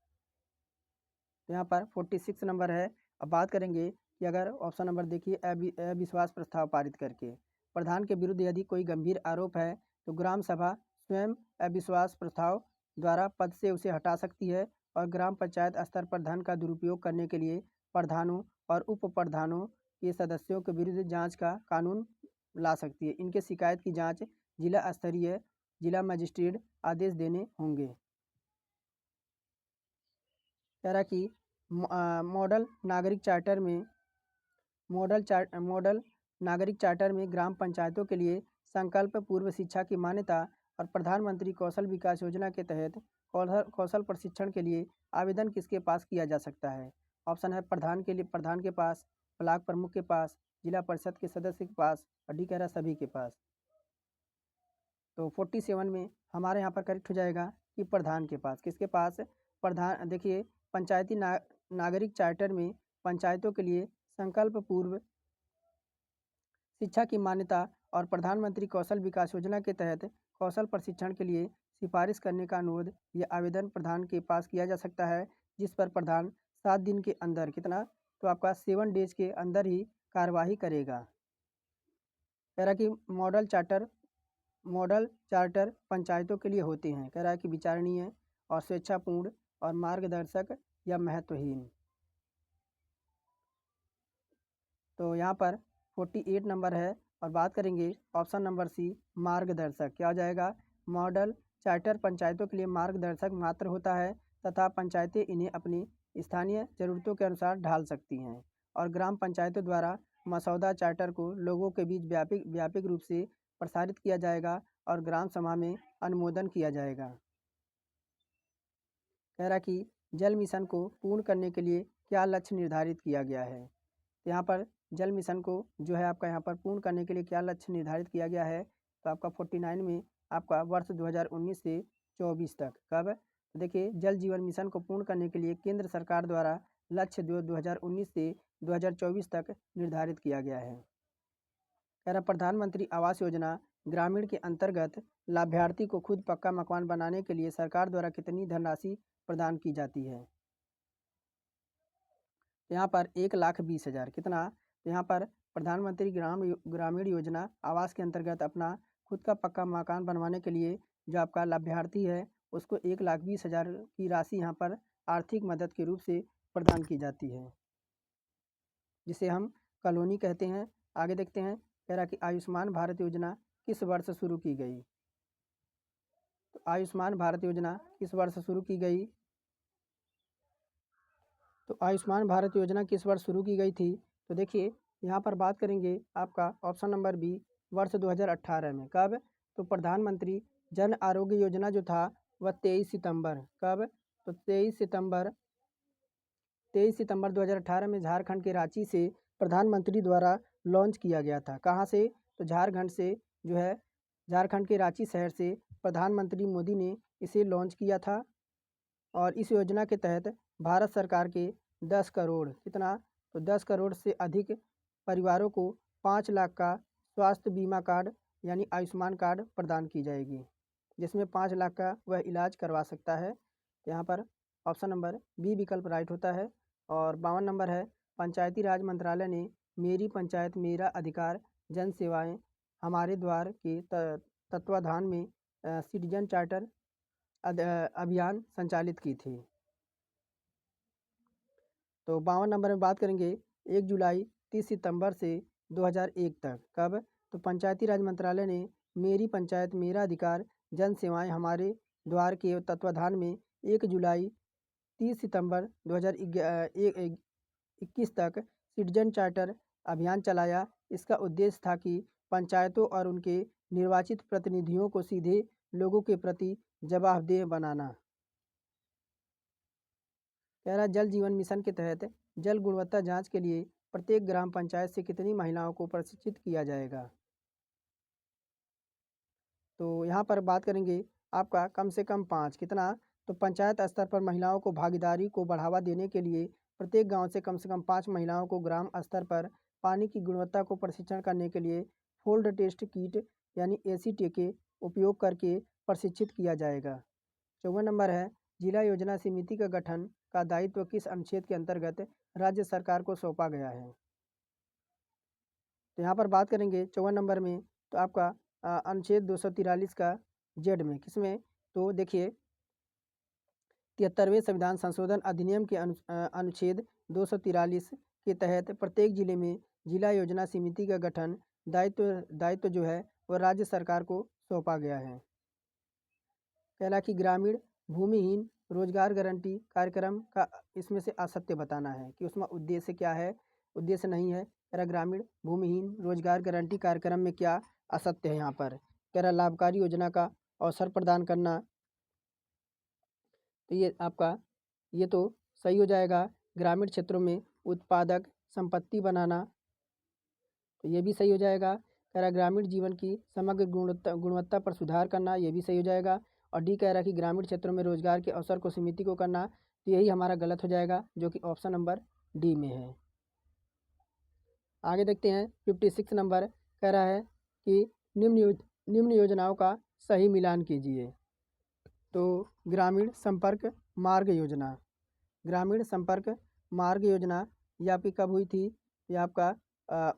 यहाँ पर 46 नंबर है। अब बात करेंगे कि अगर ऑप्शन नंबर देखिए अविश्वास प्रस्ताव पारित करके प्रधान के विरुद्ध यदि कोई गंभीर आरोप है तो ग्राम सभा स्वयं अविश्वास प्रस्ताव द्वारा पद से उसे हटा सकती है और ग्राम पंचायत स्तर पर धन का दुरुपयोग करने के लिए प्रधानों और उप प्रधानों के सदस्यों के विरुद्ध जांच का कानून ला सकती है। इनके शिकायत की जांच जिला स्तरीय जिला मजिस्ट्रेट आदेश देने होंगे। कह रहा कि मॉडल नागरिक चार्टर में ग्राम पंचायतों के लिए संकल्प पूर्व शिक्षा की मान्यता और प्रधानमंत्री कौशल विकास योजना के तहत कौशल प्रशिक्षण के लिए आवेदन किसके पास किया जा सकता है। ऑप्शन है प्रधान के पास, ब्लॉक प्रमुख के पास, जिला परिषद के सदस्य के पास, और डी कह रहा सभी के पास। तो 47 में हमारे यहाँ पर करेक्ट हो जाएगा कि प्रधान के पास। किसके पास? प्रधान। देखिए पंचायती नागरिक चार्टर में पंचायतों के लिए संकल्प पूर्व शिक्षा की मान्यता और प्रधानमंत्री कौशल विकास योजना के तहत कौशल प्रशिक्षण के लिए सिफारिश करने का अनुरोध या आवेदन प्रधान के पास किया जा सकता है, जिस पर प्रधान 7 दिन के अंदर कितना, तो आपका 7 डेज के अंदर ही कार्यवाही करेगा। कह रहा कि मॉडल चार्टर पंचायतों के लिए होते हैं। कह रहा है कि विचारणीय और स्वेच्छापूर्ण और मार्गदर्शक या महत्वहीन। तो यहाँ पर 48 नंबर है और बात करेंगे ऑप्शन नंबर सी मार्गदर्शक। क्या हो जाएगा? मॉडल चार्टर पंचायतों के लिए मार्गदर्शक मात्र होता है तथा पंचायतें इन्हें अपनी स्थानीय ज़रूरतों के अनुसार ढाल सकती हैं और ग्राम पंचायतों द्वारा मसौदा चार्टर को लोगों के बीच व्यापक रूप से प्रसारित किया जाएगा और ग्राम सभा में अनुमोदन किया जाएगा। कह रहा कि जल मिशन को पूर्ण करने के लिए क्या लक्ष्य निर्धारित किया गया है। तो यहाँ पर जल मिशन को जो है आपका यहाँ पर पूर्ण करने के लिए क्या लक्ष्य निर्धारित किया गया है, तो आपका 49 में आपका वर्ष 2019 से 24 तक। कब? देखिए जल जीवन मिशन को पूर्ण करने के लिए केंद्र सरकार द्वारा लक्ष्य 2019 से 2024 तक निर्धारित किया गया है। कह रहा प्रधानमंत्री आवास योजना ग्रामीण के अंतर्गत लाभार्थी को खुद पक्का मकान बनाने के लिए सरकार द्वारा कितनी धनराशि प्रदान की जाती है। यहाँ पर 1,20,000 कितना, तो यहाँ पर प्रधानमंत्री ग्रामीण योजना आवास के अंतर्गत अपना खुद का पक्का मकान बनवाने के लिए जो आपका लाभार्थी है उसको 1,20,000 की राशि यहाँ पर आर्थिक मदद के रूप से प्रदान की जाती है, जिसे हम कॉलोनी कहते हैं। आगे देखते हैं। कह रहा कि आयुष्मान भारत योजना किस वर्ष शुरू की गई। तो आयुष्मान भारत योजना किस वर्ष शुरू की गई? तो आयुष्मान भारत योजना किस वर्ष शुरू की गई थी? तो देखिए यहाँ पर बात करेंगे आपका ऑप्शन नंबर बी वर्ष 2018 में। कब? तो प्रधानमंत्री जन आरोग्य योजना जो था वह 23 सितंबर। कब? तो 23 सितंबर 2018 में झारखंड के रांची से प्रधानमंत्री द्वारा लॉन्च किया गया था। कहाँ से? तो झारखंड से जो है, झारखंड के रांची शहर से प्रधानमंत्री मोदी ने इसे लॉन्च किया था और इस योजना के तहत भारत सरकार के 10 करोड़ कितना, तो 10 करोड़ से अधिक परिवारों को 5 लाख का स्वास्थ्य बीमा कार्ड यानी आयुष्मान कार्ड प्रदान की जाएगी, जिसमें 5 लाख का वह इलाज करवा सकता है। यहाँ पर ऑप्शन नंबर बी विकल्प राइट होता है। और 52 नंबर है पंचायती राज मंत्रालय ने मेरी पंचायत मेरा अधिकार जन सेवाएं हमारे द्वार के तत्वाधान में सिटीजन चार्टर अभियान संचालित की थी। तो 52 नंबर में बात करेंगे 1 जुलाई 30 सितंबर से 2001 तक। कब? तो पंचायती राज मंत्रालय ने मेरी पंचायत मेरा अधिकार जन सेवाएं हमारे द्वार के तत्वाधान में 1 जुलाई 30 सितंबर 2021 तक सिटीजन चार्टर अभियान चलाया। इसका उद्देश्य था कि पंचायतों और उनके निर्वाचित प्रतिनिधियों को सीधे लोगों के प्रति जवाबदेह बनाना। कह रहा जल जीवन मिशन के तहत जल गुणवत्ता जांच के लिए प्रत्येक ग्राम पंचायत से कितनी महिलाओं को प्रशिक्षित किया जाएगा? तो यहाँ पर बात करेंगे आपका कम से कम 5 कितना, तो पंचायत स्तर पर महिलाओं को भागीदारी को बढ़ावा देने के लिए प्रत्येक गांव से कम 5 महिलाओं को ग्राम स्तर पर पानी की गुणवत्ता को प्रशिक्षण करने के लिए फोल्ड टेस्ट किट यानी एसीटी के उपयोग करके प्रशिक्षित किया जाएगा। 54 नंबर है, जिला योजना समिति का गठन का दायित्व किस अनुच्छेद के अंतर्गत राज्य सरकार को सौंपा गया है? तो यहाँ पर बात करेंगे 54 नंबर में, तो आपका अनुच्छेद 243 का जेड में किसमें, तो देखिए 73वें संविधान संशोधन अधिनियम के अनुच्छेद 243 के तहत प्रत्येक जिले में जिला योजना समिति का गठन दायित्व जो है वह राज्य सरकार को सौंपा गया है। पहला कि ग्रामीण भूमिहीन रोजगार गारंटी कार्यक्रम का इसमें से असत्य बताना है कि उसमें उद्देश्य क्या है, उद्देश्य नहीं है। कह रहा ग्रामीण भूमिहीन रोजगार गारंटी कार्यक्रम में क्या असत्य है यहाँ पर। कह रहा लाभकारी योजना का अवसर प्रदान करना, तो ये आपका ये तो सही हो जाएगा। ग्रामीण क्षेत्रों में उत्पादक संपत्ति बनाना, तो ये भी सही हो जाएगा। कह रहा ग्रामीण जीवन की समग्र गुणवत्ता पर सुधार करना, ये भी सही हो जाएगा। और डी कह रहा कि ग्रामीण क्षेत्रों में रोजगार के अवसर को समिति को करना, तो यही हमारा गलत हो जाएगा जो कि ऑप्शन नंबर डी में है। आगे देखते हैं 56 नंबर कह रहा है कि निम्न योजनाओं का सही मिलान कीजिए। तो ग्रामीण संपर्क मार्ग योजना, ग्रामीण संपर्क मार्ग योजना ये आपकी कब हुई थी, ये आपका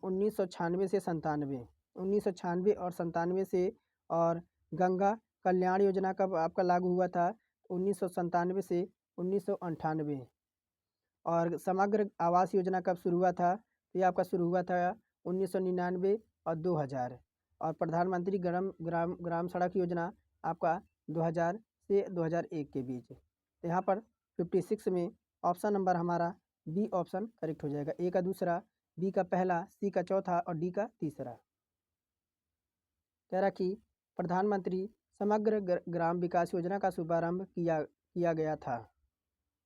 1996 से 97, 1996 और 97 से। और गंगा कल्याण योजना कब आपका लागू हुआ था, 1997 से 1998। और समग्र आवास योजना कब शुरू हुआ था, तो ये आपका शुरू हुआ था 1999 और 2000। और प्रधानमंत्री ग्राम सड़क योजना आपका 2000 से 2001 के बीच। तो यहाँ पर 56 में ऑप्शन नंबर हमारा बी ऑप्शन करेक्ट हो जाएगा। ए का दूसरा, बी का पहला, सी का चौथा और डी का तीसरा। कह रहा कि प्रधानमंत्री समग्र ग्राम विकास योजना का शुभारंभ किया गया था।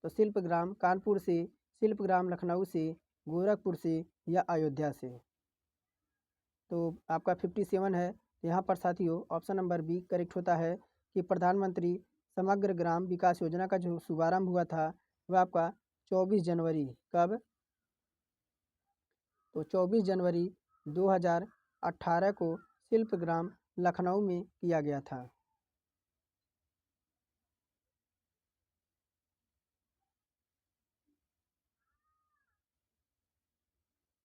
तो शिल्पग्राम कानपुर से, शिल्पग्राम लखनऊ से, गोरखपुर से या अयोध्या से। तो आपका 57 है। यहाँ पर साथियों ऑप्शन नंबर बी करेक्ट होता है कि प्रधानमंत्री समग्र ग्राम विकास योजना का जो शुभारंभ हुआ था वह आपका 24 जनवरी कब, तो 24 जनवरी 2018 को शिल्पग्राम लखनऊ में किया गया था।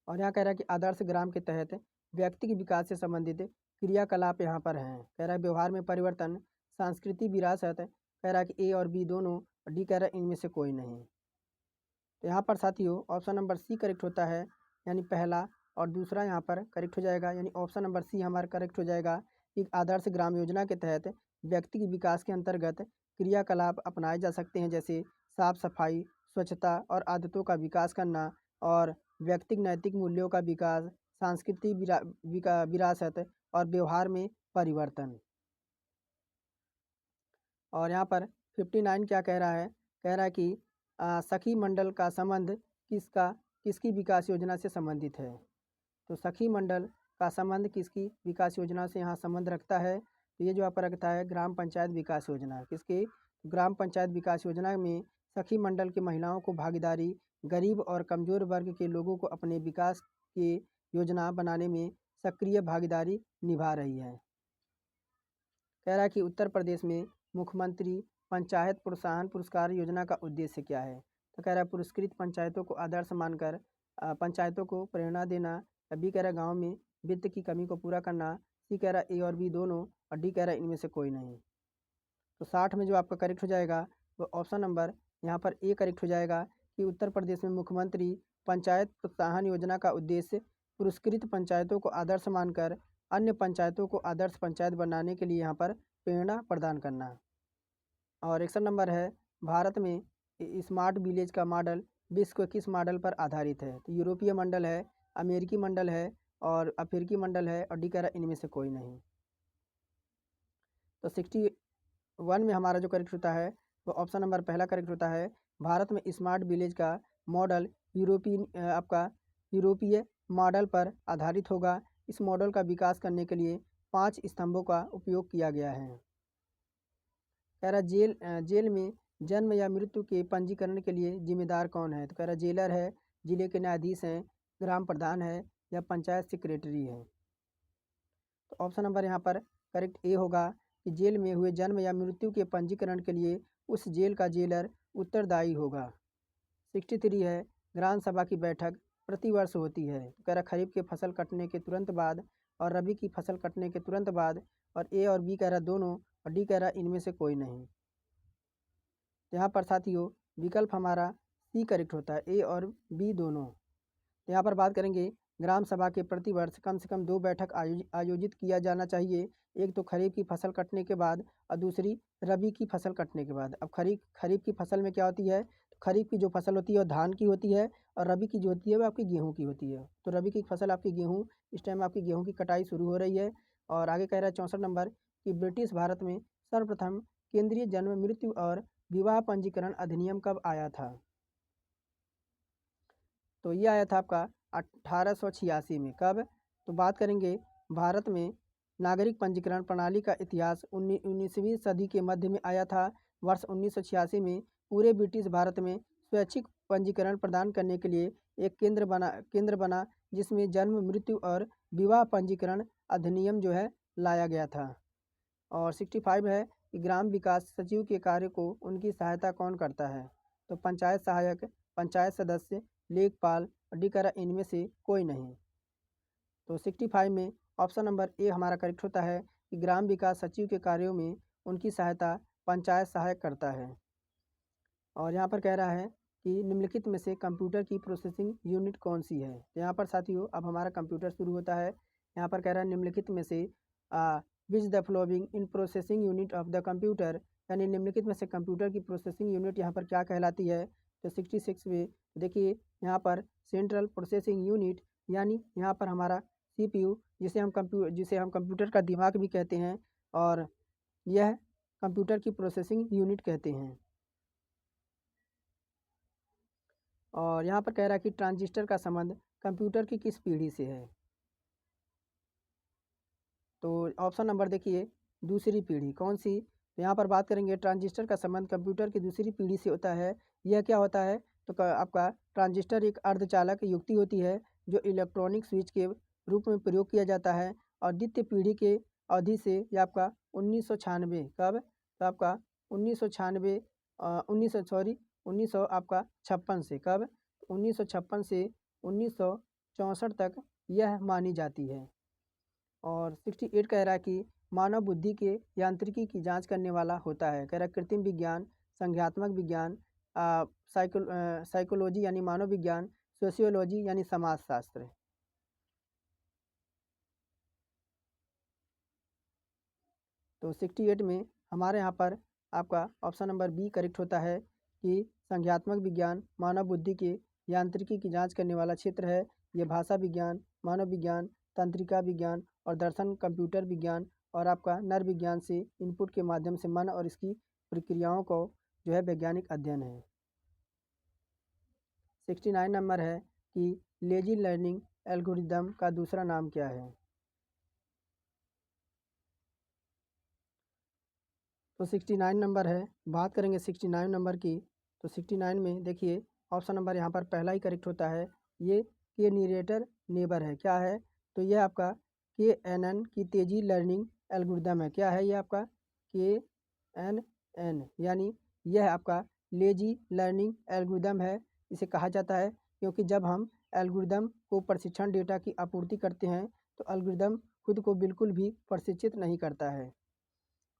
और यहाँ कह रहा है कि आदर्श ग्राम के तहत व्यक्तिगत विकास से संबंधित क्रियाकलाप यहाँ पर हैं। कह रहा है व्यवहार में परिवर्तन, सांस्कृतिक विरासत, कह रहा है कि ए और बी दोनों, और डी कह रहा है इनमें से कोई नहीं। तो यहाँ पर साथियों ऑप्शन नंबर सी करेक्ट होता है, यानी पहला और दूसरा यहाँ पर करेक्ट हो जाएगा। यानी ऑप्शन नंबर सी हमारा करेक्ट हो जाएगा कि आदर्श ग्राम योजना के तहत व्यक्तिगत विकास के अंतर्गत क्रियाकलाप अपनाए जा सकते हैं, जैसे साफ सफाई, स्वच्छता और आदतों का विकास करना, और व्यक्तिगत नैतिक मूल्यों का विकास, सांस्कृतिक विरासत और व्यवहार में परिवर्तन। और यहाँ पर 59 क्या कह रहा है, कह रहा है कि सखी मंडल का संबंध किसकी विकास योजना से संबंधित है। तो सखी मंडल का संबंध किसकी विकास योजना से यहाँ संबंध रखता है, तो ये जो आप रखता है ग्राम पंचायत विकास योजना। किसकी, ग्राम पंचायत विकास योजना में सखी मंडल की महिलाओं को भागीदारी गरीब और कमज़ोर वर्ग के लोगों को अपने विकास की योजना बनाने में सक्रिय भागीदारी निभा रही है। कह रहा है कि उत्तर प्रदेश में मुख्यमंत्री पंचायत प्रोत्साहन पुरस्कार योजना का उद्देश्य क्या है। तो कह रहा है पुरस्कृत पंचायतों को आदर्श मानकर पंचायतों को प्रेरणा देना। बी कह रहा है गाँव में वित्त की कमी को पूरा करना। सी कह रहा है ए और बी दोनों, और डी कह रहा है इनमें से कोई नहीं। तो 60 में जो आपका करेक्ट हो जाएगा वो ऑप्शन नंबर यहाँ पर ए करेक्ट हो जाएगा कि उत्तर प्रदेश में मुख्यमंत्री पंचायत प्रोत्साहन योजना का उद्देश्य पुरस्कृत पंचायतों को आदर्श मानकर अन्य पंचायतों को आदर्श पंचायत बनाने के लिए यहाँ पर प्रेरणा प्रदान करना। और 61 नंबर है, भारत में स्मार्ट विलेज का मॉडल विश्व के किस मॉडल पर आधारित है। तो यूरोपीय मॉडल है, अमेरिकी मॉडल है और अफ्रीकी मॉडल है, और डी कह रहा इनमें से कोई नहीं। तो 61 में हमारा जो करेक्ट होता है वो ऑप्शन नंबर पहला करेक्ट होता है। भारत में स्मार्ट विलेज का मॉडल आपका यूरोपीय मॉडल पर आधारित होगा। इस मॉडल का विकास करने के लिए 5 स्तंभों का उपयोग किया गया है। कह रहा जेल में जन्म या मृत्यु के पंजीकरण के लिए जिम्मेदार कौन है? तो कह रहा जेलर है, जिले के न्यायाधीश हैं, ग्राम प्रधान है या पंचायत सेक्रेटरी है। तो ऑप्शन नंबर यहाँ पर करेक्ट ए होगा कि जेल में हुए जन्म या मृत्यु के पंजीकरण के लिए उस जेल का जेलर उत्तरदायी होगा। 63 है, ग्राम सभा की बैठक प्रतिवर्ष होती है। तो कह रहा खरीफ की फसल कटने के तुरंत बाद और रबी की फसल कटने के तुरंत बाद, और ए और बी कह रहा दोनों, और डी कह रहा इनमें से कोई नहीं। यहाँ पर साथियों विकल्प हमारा सी करेक्ट होता है, ए और बी दोनों। यहाँ पर बात करेंगे ग्राम सभा के प्रतिवर्ष कम से कम 2 बैठक आयोजित किया जाना चाहिए। एक तो खरीफ की फसल कटने के बाद और दूसरी रबी की फसल कटने के बाद। अब खरीफ की फसल में क्या होती है? तो खरीफ की जो फसल होती है वो धान की होती है, और रबी की जो होती है वो आपकी गेहूँ की होती है। तो रबी की फसल आपकी गेहूँ, इस टाइम आपकी गेहूँ की कटाई शुरू हो रही है। और आगे कह रहा है 64 नंबर कि ब्रिटिश भारत में सर्वप्रथम केंद्रीय जन्म मृत्यु और विवाह पंजीकरण अधिनियम कब आया था? तो ये आया था आपका 1886 में। कब? तो बात करेंगे भारत में नागरिक पंजीकरण प्रणाली का इतिहास 19वीं सदी के मध्य में आया था। वर्ष 1986 में पूरे ब्रिटिश भारत में स्वैच्छिक पंजीकरण प्रदान करने के लिए एक केंद्र बना जिसमें जन्म मृत्यु और विवाह पंजीकरण अधिनियम जो है लाया गया था। और 65 है कि ग्राम विकास सचिव के कार्य को उनकी सहायता कौन करता है? तो पंचायत सहायक, पंचायत सदस्य, लेखपाल, डी कह रहा इनमें से कोई नहीं। तो 65 में ऑप्शन नंबर ए हमारा करेक्ट होता है कि ग्राम विकास सचिव के कार्यों में उनकी सहायता पंचायत सहायक करता है। और यहाँ पर कह रहा है कि निम्नलिखित में से कंप्यूटर की प्रोसेसिंग यूनिट कौन सी है? तो यहाँ पर साथियों अब हमारा कंप्यूटर शुरू होता है। यहाँ पर कह रहा है निम्नलिखित में से which the following in processing unit of the computer, यानी निम्नलिखित में से कंप्यूटर की प्रोसेसिंग यूनिट यहाँ पर क्या कहलाती है? तो 66 में देखिए यहाँ पर सेंट्रल प्रोसेसिंग यूनिट, यानी यहाँ पर हमारा CPU, जिसे हम कंप्यूटर का दिमाग भी कहते हैं, और यह कंप्यूटर की प्रोसेसिंग यूनिट कहते हैं। और यहाँ पर कह रहा है कि ट्रांजिस्टर का संबंध कंप्यूटर की किस पीढ़ी से है? तो ऑप्शन नंबर देखिए दूसरी पीढ़ी। कौन सी? तो यहाँ पर बात करेंगे ट्रांजिस्टर का संबंध कंप्यूटर की दूसरी पीढ़ी से होता है। यह क्या होता है? तो आपका ट्रांजिस्टर एक अर्धचालक युक्ति होती है जो इलेक्ट्रॉनिक स्विच के रूप में प्रयोग किया जाता है, और द्वितीय पीढ़ी के अवधि से यह आपका 1996, कब? तो आपका 1996 1900 आपका 56 से, कब? 1956 से 1964 तक यह मानी जाती है। और 68 कह रहा है कि मानव बुद्धि के यांत्रिकी की जांच करने वाला होता है। कह रहा है कृत्रिम विज्ञान, संज्ञात्मक विज्ञान, साइकोलॉजी यानी मानव विज्ञान, सोशियोलॉजी यानी समाजशास्त्र। तो 68 में हमारे यहाँ पर आपका ऑप्शन नंबर बी करेक्ट होता है कि संज्ञात्मक विज्ञान मानव बुद्धि के यांत्रिकी की जांच करने वाला क्षेत्र है। ये भाषा विज्ञान, मानव विज्ञान, तंत्रिका विज्ञान और दर्शन, कंप्यूटर विज्ञान और आपका नर विज्ञान से इनपुट के माध्यम से मन और इसकी प्रक्रियाओं को जो है वैज्ञानिक अध्ययन है। 69 नंबर है कि लेजी लर्निंग एल्गोरिदम का दूसरा नाम क्या है? तो 69 नंबर है। बात करेंगे 69 नंबर की। तो 69 में देखिए ऑप्शन नंबर यहाँ पर पहला ही करेक्ट होता है। ये के नीरेटर नेबर है। क्या है? तो यह आपका KNN की तेजी लर्निंग एल्गोरिदम है। क्या है ये आपका? KNN, यानी यह आपका लेजी लर्निंग एल्गोरिदम है। इसे कहा जाता है क्योंकि जब हम एल्गोरिदम को प्रशिक्षण डेटा की आपूर्ति करते हैं तो एल्गोरिदम खुद को बिल्कुल भी प्रशिक्षित नहीं करता है।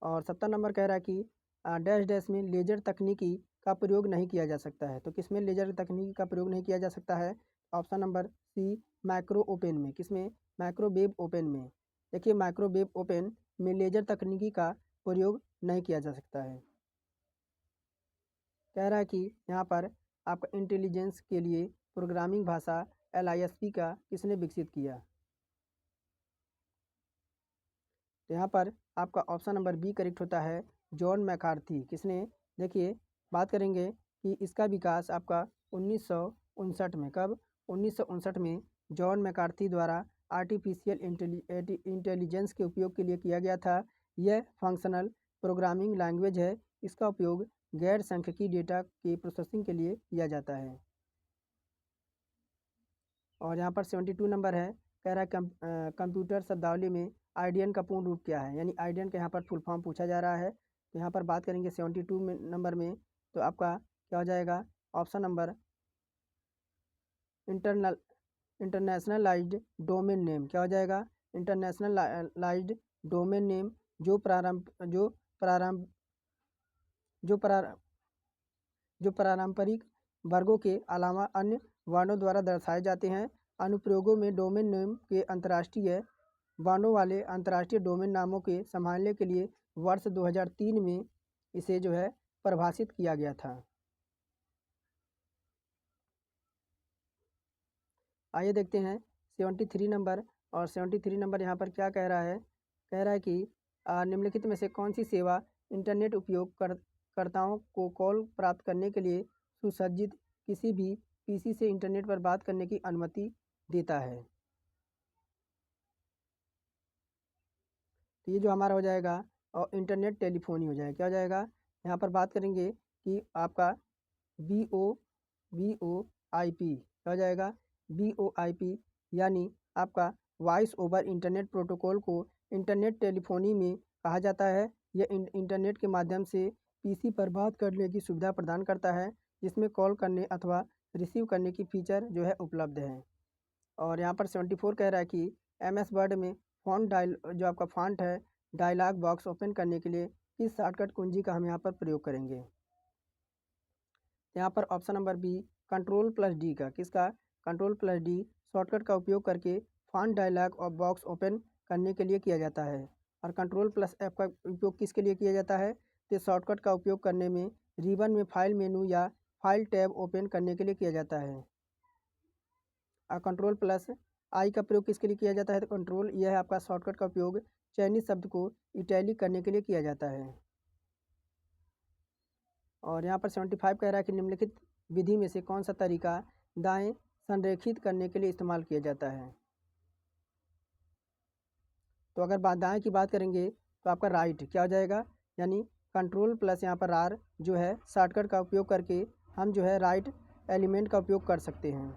और 70 नंबर कह रहा है कि डैश डैश में लेजर तकनीकी का प्रयोग नहीं किया जा सकता है। तो किसमें लेजर तकनीकी का प्रयोग नहीं किया जा सकता है? Option number C micro open में। किसमें? माइक्रोवेव ओपन में। देखिए माइक्रोवेव ओपन में लेजर तकनीकी का प्रयोग नहीं किया जा सकता है। कह रहा है कि यहाँ पर आपका इंटेलिजेंस के लिए प्रोग्रामिंग भाषा LISP का किसने विकसित किया? तो यहाँ पर आपका ऑप्शन नंबर बी करेक्ट होता है, जॉन मैकार्थी। किसने? देखिए बात करेंगे कि इसका विकास आपका 1959 में। कब? 1959 में जॉन मैकार्थी द्वारा आर्टिफिशियल इंटेलिजेंस के उपयोग के लिए किया गया था। यह फंक्शनल प्रोग्रामिंग लैंग्वेज है। इसका उपयोग गैर सांख्यिकीय डेटा के प्रोसेसिंग के लिए किया जाता है। और यहाँ पर 72 नंबर है, कह रहा है कंप्यूटर शब्दावली में आइडियन का पूर्ण रूप क्या है, यानी आइडियन का यहाँ पर फुल फॉर्म पूछा जा रहा है। तो यहाँ पर बात करेंगे 72 नंबर में, तो आपका क्या हो जाएगा? Option number internationalised domain name. क्या हो जाएगा? इंटरनेशनलाइज्ड डोमेन नेम जो पारंपरिक वर्गों के अलावा अन्य वर्णों द्वारा दर्शाए जाते हैं। अनुप्रयोगों में डोमेन नेम के अंतर्राष्ट्रीय वर्णों वाले अंतर्राष्ट्रीय डोमेन नामों के संभालने के लिए वर्ष 2003 में इसे जो है परिभाषित किया गया था। आइए देखते हैं 73 नंबर। और 73 नंबर यहाँ पर क्या कह रहा है? कह रहा है कि निम्नलिखित में से कौन सी सेवा इंटरनेट उपयोगकर्ताओं को कॉल प्राप्त करने के लिए सुसज्जित किसी भी पीसी से इंटरनेट पर बात करने की अनुमति देता है? तो ये जो हमारा हो जाएगा और इंटरनेट टेलीफोनी हो जाएगा। क्या हो जाएगा? यहाँ पर बात करेंगे कि आपका VoIP क्या हो जाएगा? VoIP यानी आपका वॉइस ओवर इंटरनेट प्रोटोकॉल को इंटरनेट टेलीफोनी में कहा जाता है। यह इंटरनेट के माध्यम से पीसी पर बात करने की सुविधा प्रदान करता है, जिसमें कॉल करने अथवा रिसीव करने की फीचर जो है उपलब्ध है। और यहाँ पर 74 कह रहा है कि MS वर्ड में जो आपका फॉन्ट है डायलॉग बॉक्स ओपन करने के लिए किस शॉर्टकट कुंजी का हम यहाँ पर प्रयोग करेंगे? यहाँ पर ऑप्शन नंबर बी Ctrl+D का, किसका? Ctrl+D शॉर्टकट का उपयोग करके फॉन्ट डायलॉग और बॉक्स ओपन करने के लिए किया जाता है। और Ctrl+F का उपयोग किसके लिए किया जाता है? तो शॉर्टकट का उपयोग करने में रिबन में फाइल मेनू या फाइल टैब ओपन करने के लिए किया जाता है। और Ctrl+I का प्रयोग किसके लिए किया जाता है? तो कंट्रोल, यह है आपका शॉर्टकट का उपयोग चयनित शब्द को इटैलिक करने के लिए किया जाता है। और यहाँ पर 75 कह रहा है कि निम्नलिखित विधि में से कौन सा तरीका दाएं संरेखित करने के लिए इस्तेमाल किया जाता है? तो अगर दाएं की बात करेंगे तो आपका राइट क्या हो जाएगा? यानी Ctrl+ यहाँ पर R जो है शॉर्टकट का उपयोग करके हम जो है राइट एलिमेंट का उपयोग कर सकते हैं।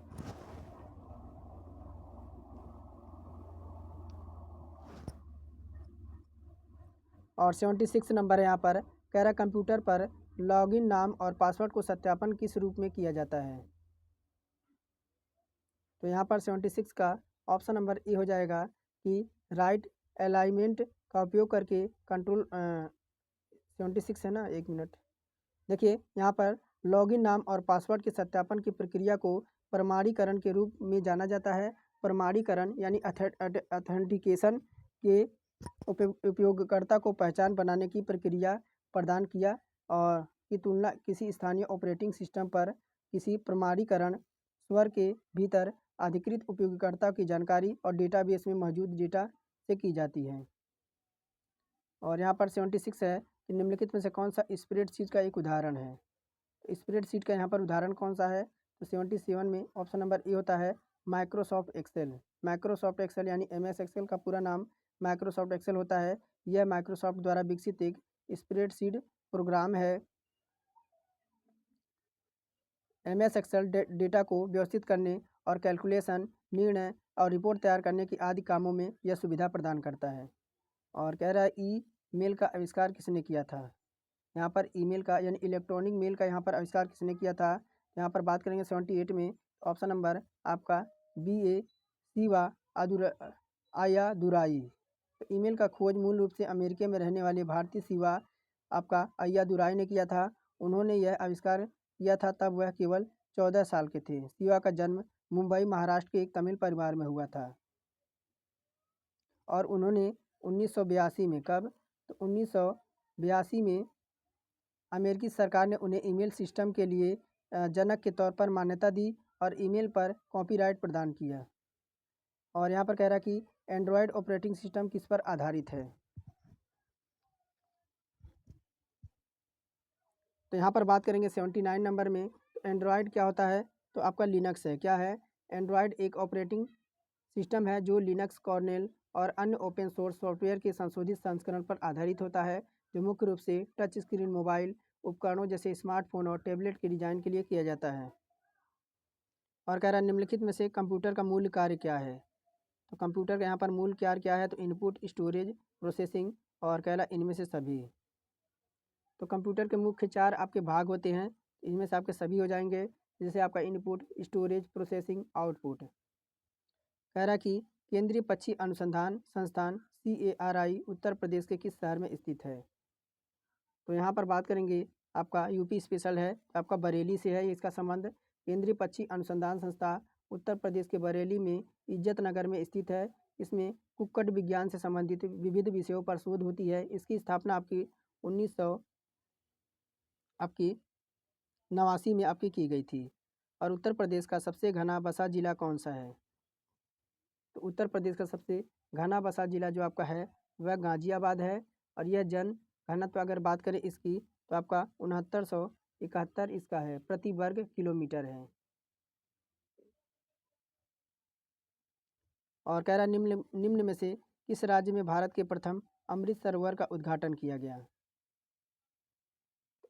और 76 नंबर है, यहाँ पर कह रहा कंप्यूटर पर लॉगिन नाम और पासवर्ड को सत्यापन किस रूप में किया जाता है? तो यहाँ पर 76 का ऑप्शन नंबर ए हो जाएगा कि राइट अलाइनमेंट का उपयोग करके कंट्रोल 76 है ना, एक मिनट देखिए, यहाँ पर लॉगिन नाम और पासवर्ड के सत्यापन की प्रक्रिया को प्रमाणीकरण के रूप में जाना जाता है। प्रमाणीकरण यानी ऑथेंटिकेशन के उपयोगकर्ता को पहचान बनाने की प्रक्रिया प्रदान किया और की तुलना किसी स्थानीय ऑपरेटिंग सिस्टम पर किसी प्रमाणीकरण स्वर के भीतर अधिकृत उपयोगकर्ता की जानकारी और डेटाबेस में मौजूद डेटा से की जाती है। और यहाँ पर 76 है कि निम्नलिखित में से कौन सा स्प्रेडशीट का एक उदाहरण है? स्प्रेडशीट का यहाँ पर उदाहरण कौन सा है? तो 77 में ऑप्शन नंबर ए होता है माइक्रोसॉफ्ट एक्सेल। माइक्रोसॉफ्ट एक्सेल यानी MS एक्सेल का पूरा नाम माइक्रोसॉफ्ट एक्सेल होता है। यह माइक्रोसॉफ्ट द्वारा विकसित एक स्प्रेडशीट प्रोग्राम है। MS एक्सेल डेटा को व्यवस्थित करने और कैलकुलेशन, निर्णय और रिपोर्ट तैयार करने की आदि कामों में यह सुविधा प्रदान करता है। और कह रहा है ईमेल का आविष्कार किसने किया था? यहाँ पर ईमेल का यानी इलेक्ट्रॉनिक मेल का यहाँ पर आविष्कार किसने किया था? यहाँ पर बात करेंगे 78 में ऑप्शन नंबर आपका BA शिवा अय्यादुराई। तो ईमेल का खोज मूल रूप से अमेरिका में रहने वाले भारतीय शिवा आपका अय्यादुराई ने किया था। उन्होंने यह आविष्कार किया था तब वह केवल 14 साल के थे। शिवा का जन्म मुंबई महाराष्ट्र के एक तमिल परिवार में हुआ था और उन्होंने 1982 में, कब? तो 1982 में अमेरिकी सरकार ने उन्हें ईमेल सिस्टम के लिए जनक के तौर पर मान्यता दी और ईमेल पर कॉपीराइट प्रदान किया। और यहाँ पर कह रहा है कि एंड्रॉयड ऑपरेटिंग सिस्टम किस पर आधारित है? तो यहाँ पर बात करेंगे 79 नंबर में। एंड्रॉयड क्या होता है? तो आपका लिनक्स है। क्या है? एंड्रॉयड एक ऑपरेटिंग सिस्टम है जो लिनक्स कर्नेल और अन्य ओपन सोर्स सॉफ्टवेयर के संशोधित संस्करण पर आधारित होता है, जो मुख्य रूप से टच स्क्रीन मोबाइल उपकरणों जैसे स्मार्टफोन और टैबलेट के डिज़ाइन के लिए किया जाता है। और कह रहा है निम्नलिखित में से कंप्यूटर का मूल कार्य क्या है? तो कंप्यूटर का यहाँ पर मूल कार्य क्या है? तो इनपुट, स्टोरेज, प्रोसेसिंग और कह रहा इनमें से सभी। तो कंप्यूटर के मुख्य 4 आपके भाग होते हैं, इनमें से आपके सभी हो जाएंगे, जैसे आपका इनपुट, स्टोरेज, प्रोसेसिंग, आउटपुट। कह रहा कि केंद्रीय पक्षी अनुसंधान संस्थान CARI उत्तर प्रदेश के किस शहर में स्थित है? तो यहाँ पर बात करेंगे, आपका यूपी स्पेशल है, आपका बरेली से है इसका संबंध। केंद्रीय पक्षी अनुसंधान संस्था उत्तर प्रदेश के बरेली में इज्जत नगर में स्थित है। इसमें कुक्कुट विज्ञान से संबंधित विविध विषयों पर शोध होती है। इसकी स्थापना आपकी 1900 आपकी 89 में आपकी की गई थी। और उत्तर प्रदेश का सबसे घना बसा जिला कौन सा है? तो उत्तर प्रदेश का सबसे घना बसा जिला जो आपका है वह गाजियाबाद है। और यह जन घनत्व अगर बात करें इसकी, तो आपका 6971 इसका है, प्रति वर्ग किलोमीटर है। और कह रहा निम्न निम्न में से किस राज्य में भारत के प्रथम अमृत सरोवर का उद्घाटन किया गया?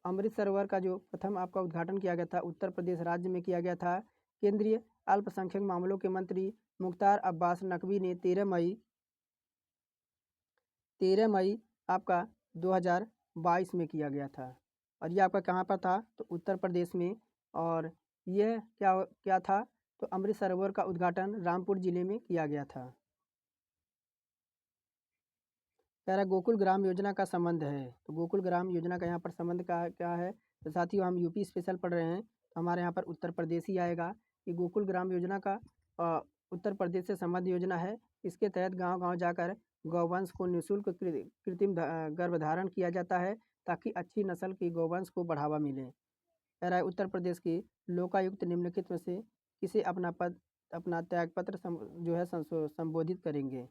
अमृत सरोवर का जो प्रथम आपका उद्घाटन किया गया था उत्तर प्रदेश राज्य में किया गया था। केंद्रीय अल्पसंख्यक मामलों के मंत्री मुख्तार अब्बास नकवी ने 13 मई आपका 2022 में किया गया था। और ये आपका कहाँ पर था? तो उत्तर प्रदेश में। और यह क्या क्या था? तो अमृत सरोवर का उद्घाटन रामपुर जिले में किया गया था। कह रहा गोकुल ग्राम योजना का संबंध है। तो गोकुल ग्राम योजना का यहाँ पर संबंध का क्या है? तो साथियों हम यूपी स्पेशल पढ़ रहे हैं, तो हमारे यहाँ पर उत्तर प्रदेश ही आएगा। कि गोकुल ग्राम योजना का उत्तर प्रदेश से संबंध योजना है। इसके तहत गांव-गांव जाकर गौवंश को निःशुल्क कृत्रिम गर्भधारण किया जाता है, ताकि अच्छी नस्ल की गौवंश को बढ़ावा मिले। कह रहा है उत्तर प्रदेश के लोकायुक्त निम्नलिखित में से किसे अपना त्यागपत्र जो है संबोधित करेंगे?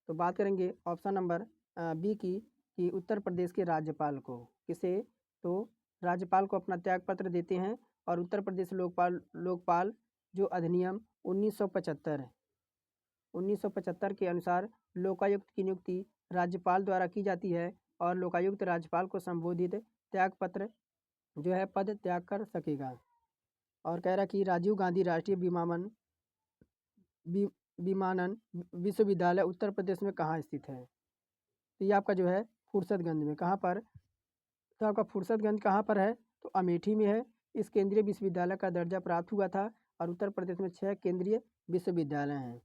तो बात करेंगे ऑप्शन नंबर बी की, कि उत्तर प्रदेश के राज्यपाल को। किसे? तो राज्यपाल को अपना त्यागपत्र देते हैं। और उत्तर प्रदेश लोकपाल लोकपाल जो अधिनियम 1975 के अनुसार लोकायुक्त की नियुक्ति राज्यपाल द्वारा की जाती है। और लोकायुक्त राज्यपाल को संबोधित त्यागपत्र जो है पद त्याग कर सकेगा। और कह रहा कि राजीव गांधी राष्ट्रीय वि- विमानन विश्वविद्यालय उत्तर प्रदेश में कहाँ स्थित है? तो ये आपका जो है फुर्सतगंज में। कहाँ पर? तो आपका फुर्सतगंज कहाँ पर है? तो अमेठी में है। इस केंद्रीय विश्वविद्यालय का दर्जा प्राप्त हुआ था। और उत्तर प्रदेश में 6 केंद्रीय विश्वविद्यालय हैं।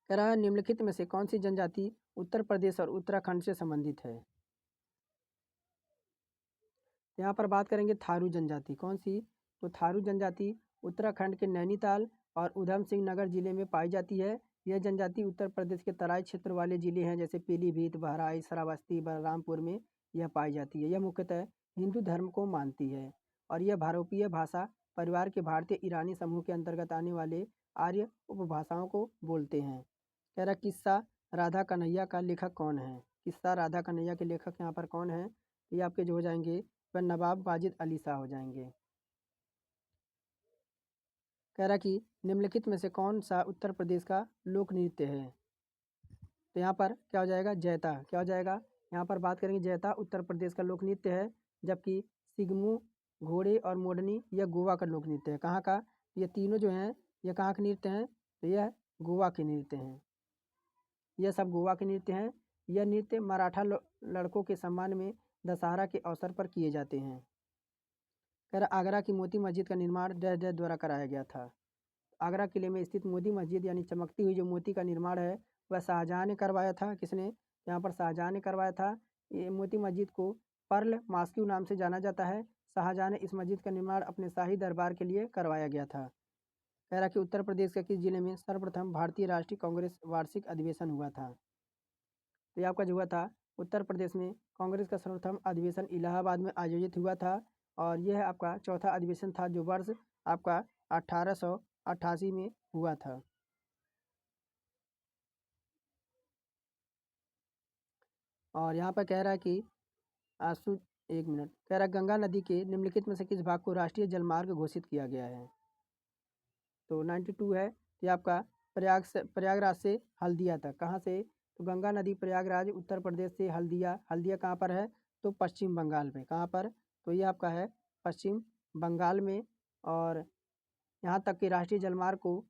कह रहा है निम्नलिखित में से कौन सी जनजाति उत्तर प्रदेश और उत्तराखंड से संबंधित है? यहाँ पर बात करेंगे थारू जनजाति। कौन सी? तो थारू जनजाति उत्तराखंड के नैनीताल और उधम सिंह नगर जिले में पाई जाती है। यह जनजाति उत्तर प्रदेश के तराई क्षेत्र वाले जिले हैं, जैसे पीलीभीत, बहराइच, श्रावस्ती, बलरामपुर में यह पाई जाती है। यह मुख्यतः हिंदू धर्म को मानती है। और यह भारोपीय भाषा परिवार के भारतीय ईरानी समूह के अंतर्गत आने वाले आर्य उपभाषाओं को बोलते हैं। कह रहा किस्सा राधा कन्हैया का लेखक कौन है? किस्सा राधा कन्हैया के लेखक यहाँ पर कौन है? ये आपके जो हो जाएंगे वह नवाब वाजिद अली शाह हो जाएंगे। कह रहा कि निम्नलिखित में से कौन सा उत्तर प्रदेश का लोक नृत्य है? तो यहाँ पर क्या हो जाएगा? जैता। क्या हो जाएगा? यहाँ पर बात करेंगे जैता उत्तर प्रदेश का लोक नृत्य है। जबकि सिगमू, घोड़े और मोडनी यह गोवा का लोक नृत्य है। कहाँ का? ये तीनों जो हैं ये कहाँ के नृत्य हैं? तो यह गोवा के नृत्य हैं। यह सब गोवा के नृत्य हैं। यह नृत्य मराठा लड़कों के सम्मान में दशहरा के अवसर पर किए जाते हैं। कह रहा आगरा की मोती मस्जिद का निर्माण डैश डैश द्वारा कराया गया था। आगरा किले में स्थित मोती मस्जिद यानी चमकती हुई जो मोती का निर्माण है वह शाहजहाँ ने करवाया था। किसने? यहाँ पर शाहजहाँ ने करवाया था। ये मोती मस्जिद को पर्ल मास्क्यू नाम से जाना जाता है। शाहजहाँ ने इस मस्जिद का निर्माण अपने शाही दरबार के लिए करवाया गया था। कह रहा कि उत्तर प्रदेश के किस जिले में सर्वप्रथम भारतीय राष्ट्रीय कांग्रेस वार्षिक अधिवेशन हुआ था? तो ये आपका जो हुआ था उत्तर प्रदेश में कांग्रेस का सर्वप्रथम अधिवेशन इलाहाबाद में आयोजित हुआ था। और यह आपका चौथा अधिवेशन था जो वर्ष आपका 1888 में हुआ था। और यहाँ पर कह रहा है कि एक मिनट, कह रहा गंगा नदी के निम्नलिखित में से किस भाग को राष्ट्रीय जलमार्ग घोषित किया गया है? तो 92 है। ये आपका प्रयागराज से हल्दिया तक। कहाँ से? तो गंगा नदी प्रयागराज उत्तर प्रदेश से हल्दिया। हल्दिया कहाँ पर है? तो पश्चिम बंगाल में। कहाँ पर? तो ये आपका है पश्चिम बंगाल में। और यहाँ तक कि राष्ट्रीय जलमार्ग को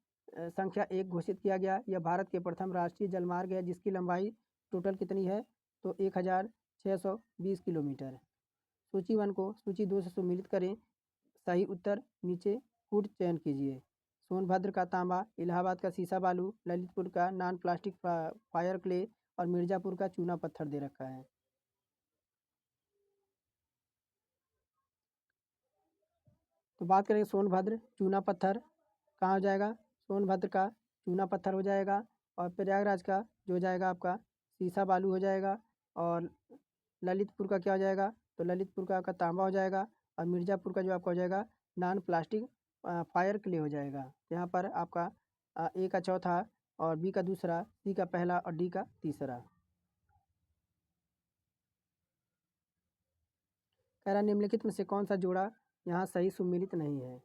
संख्या 1 घोषित किया गया। यह भारत के प्रथम राष्ट्रीय जलमार्ग है जिसकी लंबाई टोटल कितनी है? तो 1620 किलोमीटर। सूची 1 को सूची 2 से सम्मिलित करें। सही उत्तर नीचे कूट चयन कीजिए। सोनभद्र का तांबा, इलाहाबाद का सीसा बालू, ललितपुर का नॉन प्लास्टिक फायर क्ले और मिर्ज़ापुर का चूना पत्थर दे रखा है। तो बात करें सोनभद्र चूना पत्थर कहाँ हो जाएगा? सोनभद्र का चूना पत्थर हो जाएगा। और प्रयागराज का जो हो जाएगा आपका सीसा बालू हो जाएगा। और ललितपुर का क्या हो जाएगा? तो ललितपुर का आपका तांबा हो जाएगा। और मिर्ज़ापुर का जो आपका हो जाएगा नॉन प्लास्टिक फायर क्ले हो जाएगा। यहाँ पर आपका ए का चौथा और बी का दूसरा, सी का पहला और डी का तीसरा। कह रहा निम्नलिखित में से कौन सा जोड़ा यहाँ सही सुमेलित नहीं है?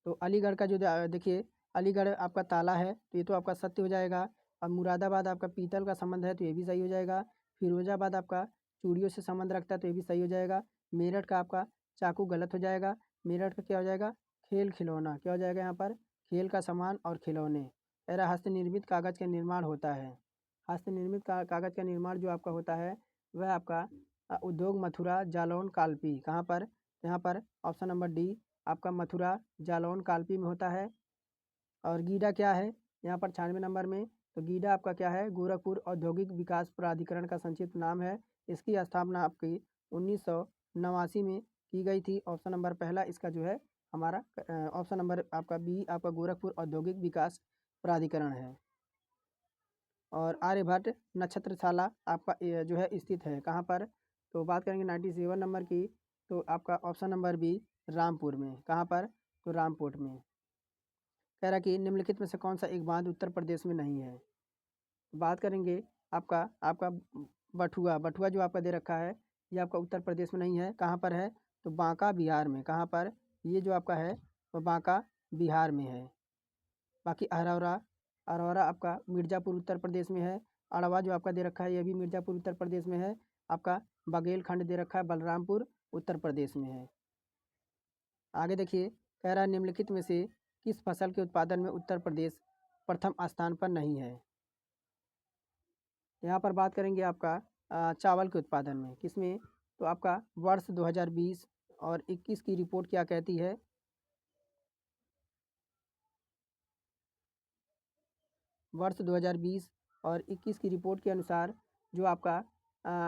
तो अलीगढ़ का जो देखिए, अलीगढ़ आपका ताला है तो ये तो आपका सत्य हो जाएगा। और मुरादाबाद आपका पीतल का संबंध है तो ये भी सही हो जाएगा। फिरोजाबाद आपका चूड़ियों से संबंध रखता है तो ये भी सही हो जाएगा। मेरठ का आपका चाकू गलत हो जाएगा। मेरठ का क्या हो जाएगा? खेल खिलौना। क्या हो जाएगा यहाँ पर? खेल का सामान और खिलौने। ऐरा हस्तनिर्मित कागज़ का निर्माण होता है। हस्तनिर्मित कागज़ का निर्माण जो आपका होता है वह आपका उद्योग मथुरा जालौन कालपी। कहाँ पर? यहाँ पर ऑप्शन नंबर डी आपका मथुरा जालौन कालपी में होता है। और गीडा क्या है यहाँ पर 96 नंबर में? तो गीडा आपका क्या है? गोरखपुर औद्योगिक विकास प्राधिकरण का संक्षिप्त नाम है। इसकी स्थापना आपकी 1989 में की गई थी। ऑप्शन नंबर पहला इसका जो है हमारा ऑप्शन नंबर आपका बी आपका गोरखपुर औद्योगिक विकास प्राधिकरण है। और आर्यभट्ट नक्षत्रशाला आपका जो है स्थित है कहाँ पर? तो बात करेंगे 97 नंबर की। तो आपका ऑप्शन नंबर बी रामपुर में। कहाँ पर? तो रामपुर में। कह रहा कि निम्नलिखित में से कौन सा एक बांध उत्तर प्रदेश में नहीं है? बात करेंगे आपका आपका बठुआ। बठुआ जो आपका दे रखा है ये आपका उत्तर प्रदेश में नहीं है। कहाँ पर है? तो बांका बिहार में। कहाँ पर? ये जो आपका है वो बांका बिहार में है। बाकी अरौरा, अरौरा आपका मिर्ज़ापुर उत्तर प्रदेश में है। अड़वा जो आपका दे रखा है ये भी मिर्ज़ापुर उत्तर प्रदेश में है। आपका बघेलखंड दे रखा है बलरामपुर उत्तर प्रदेश में है। आगे देखिए, कह रहा है निम्नलिखित में से किस फसल के उत्पादन में उत्तर प्रदेश प्रथम स्थान पर नहीं है? यहाँ पर बात करेंगे आपका चावल के उत्पादन में। किसमें? तो आपका वर्ष 2020 और 21 की रिपोर्ट क्या कहती है? वर्ष 2020 और 21 की रिपोर्ट के अनुसार जो आपका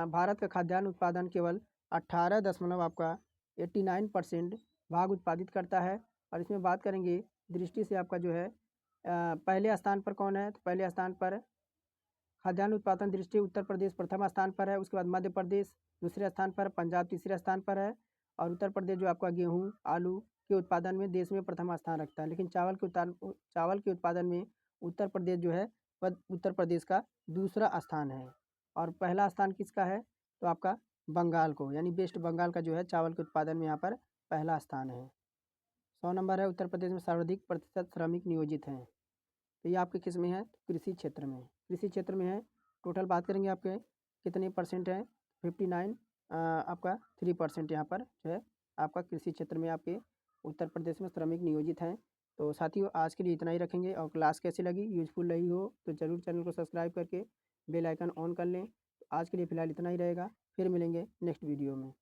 भारत का खाद्यान्न उत्पादन केवल 18 दशमलव आपका 89% भाग उत्पादित करता है। और इसमें बात करेंगे दृष्टि से आपका जो है पहले स्थान पर कौन है? तो पहले स्थान पर खाद्यान्न उत्पादन दृष्टि उत्तर प्रदेश प्रथम स्थान पर है। उसके बाद मध्य प्रदेश दूसरे स्थान पर, पंजाब तीसरे स्थान पर है। और उत्तर प्रदेश जो आपका गेहूँ आलू के उत्पादन में देश में प्रथम स्थान रखता है। लेकिन चावल के उत्पादन में उत्तर प्रदेश जो है वह उत्तर प्रदेश का दूसरा स्थान है। और पहला स्थान किसका है? तो आपका बंगाल को, यानी वेस्ट बंगाल का जो है चावल के उत्पादन में यहाँ पर पहला स्थान है। 100 नंबर है। उत्तर प्रदेश में सर्वाधिक प्रतिशत श्रमिक नियोजित हैं। तो ये आपके किस में है? कृषि क्षेत्र में। कृषि क्षेत्र में है। टोटल बात करेंगे आपके कितने परसेंट है? 59 आपका 3% यहाँ पर जो है आपका कृषि क्षेत्र में आपके उत्तर प्रदेश में श्रमिक नियोजित हैं। तो साथियों आज के लिए इतना ही रखेंगे। और क्लास कैसी लगी, यूजफुल रही हो तो ज़रूर चैनल को सब्सक्राइब करके बेल आइकन ऑन कर लें। तो आज के लिए फ़िलहाल इतना ही रहेगा। फिर मिलेंगे नेक्स्ट वीडियो में।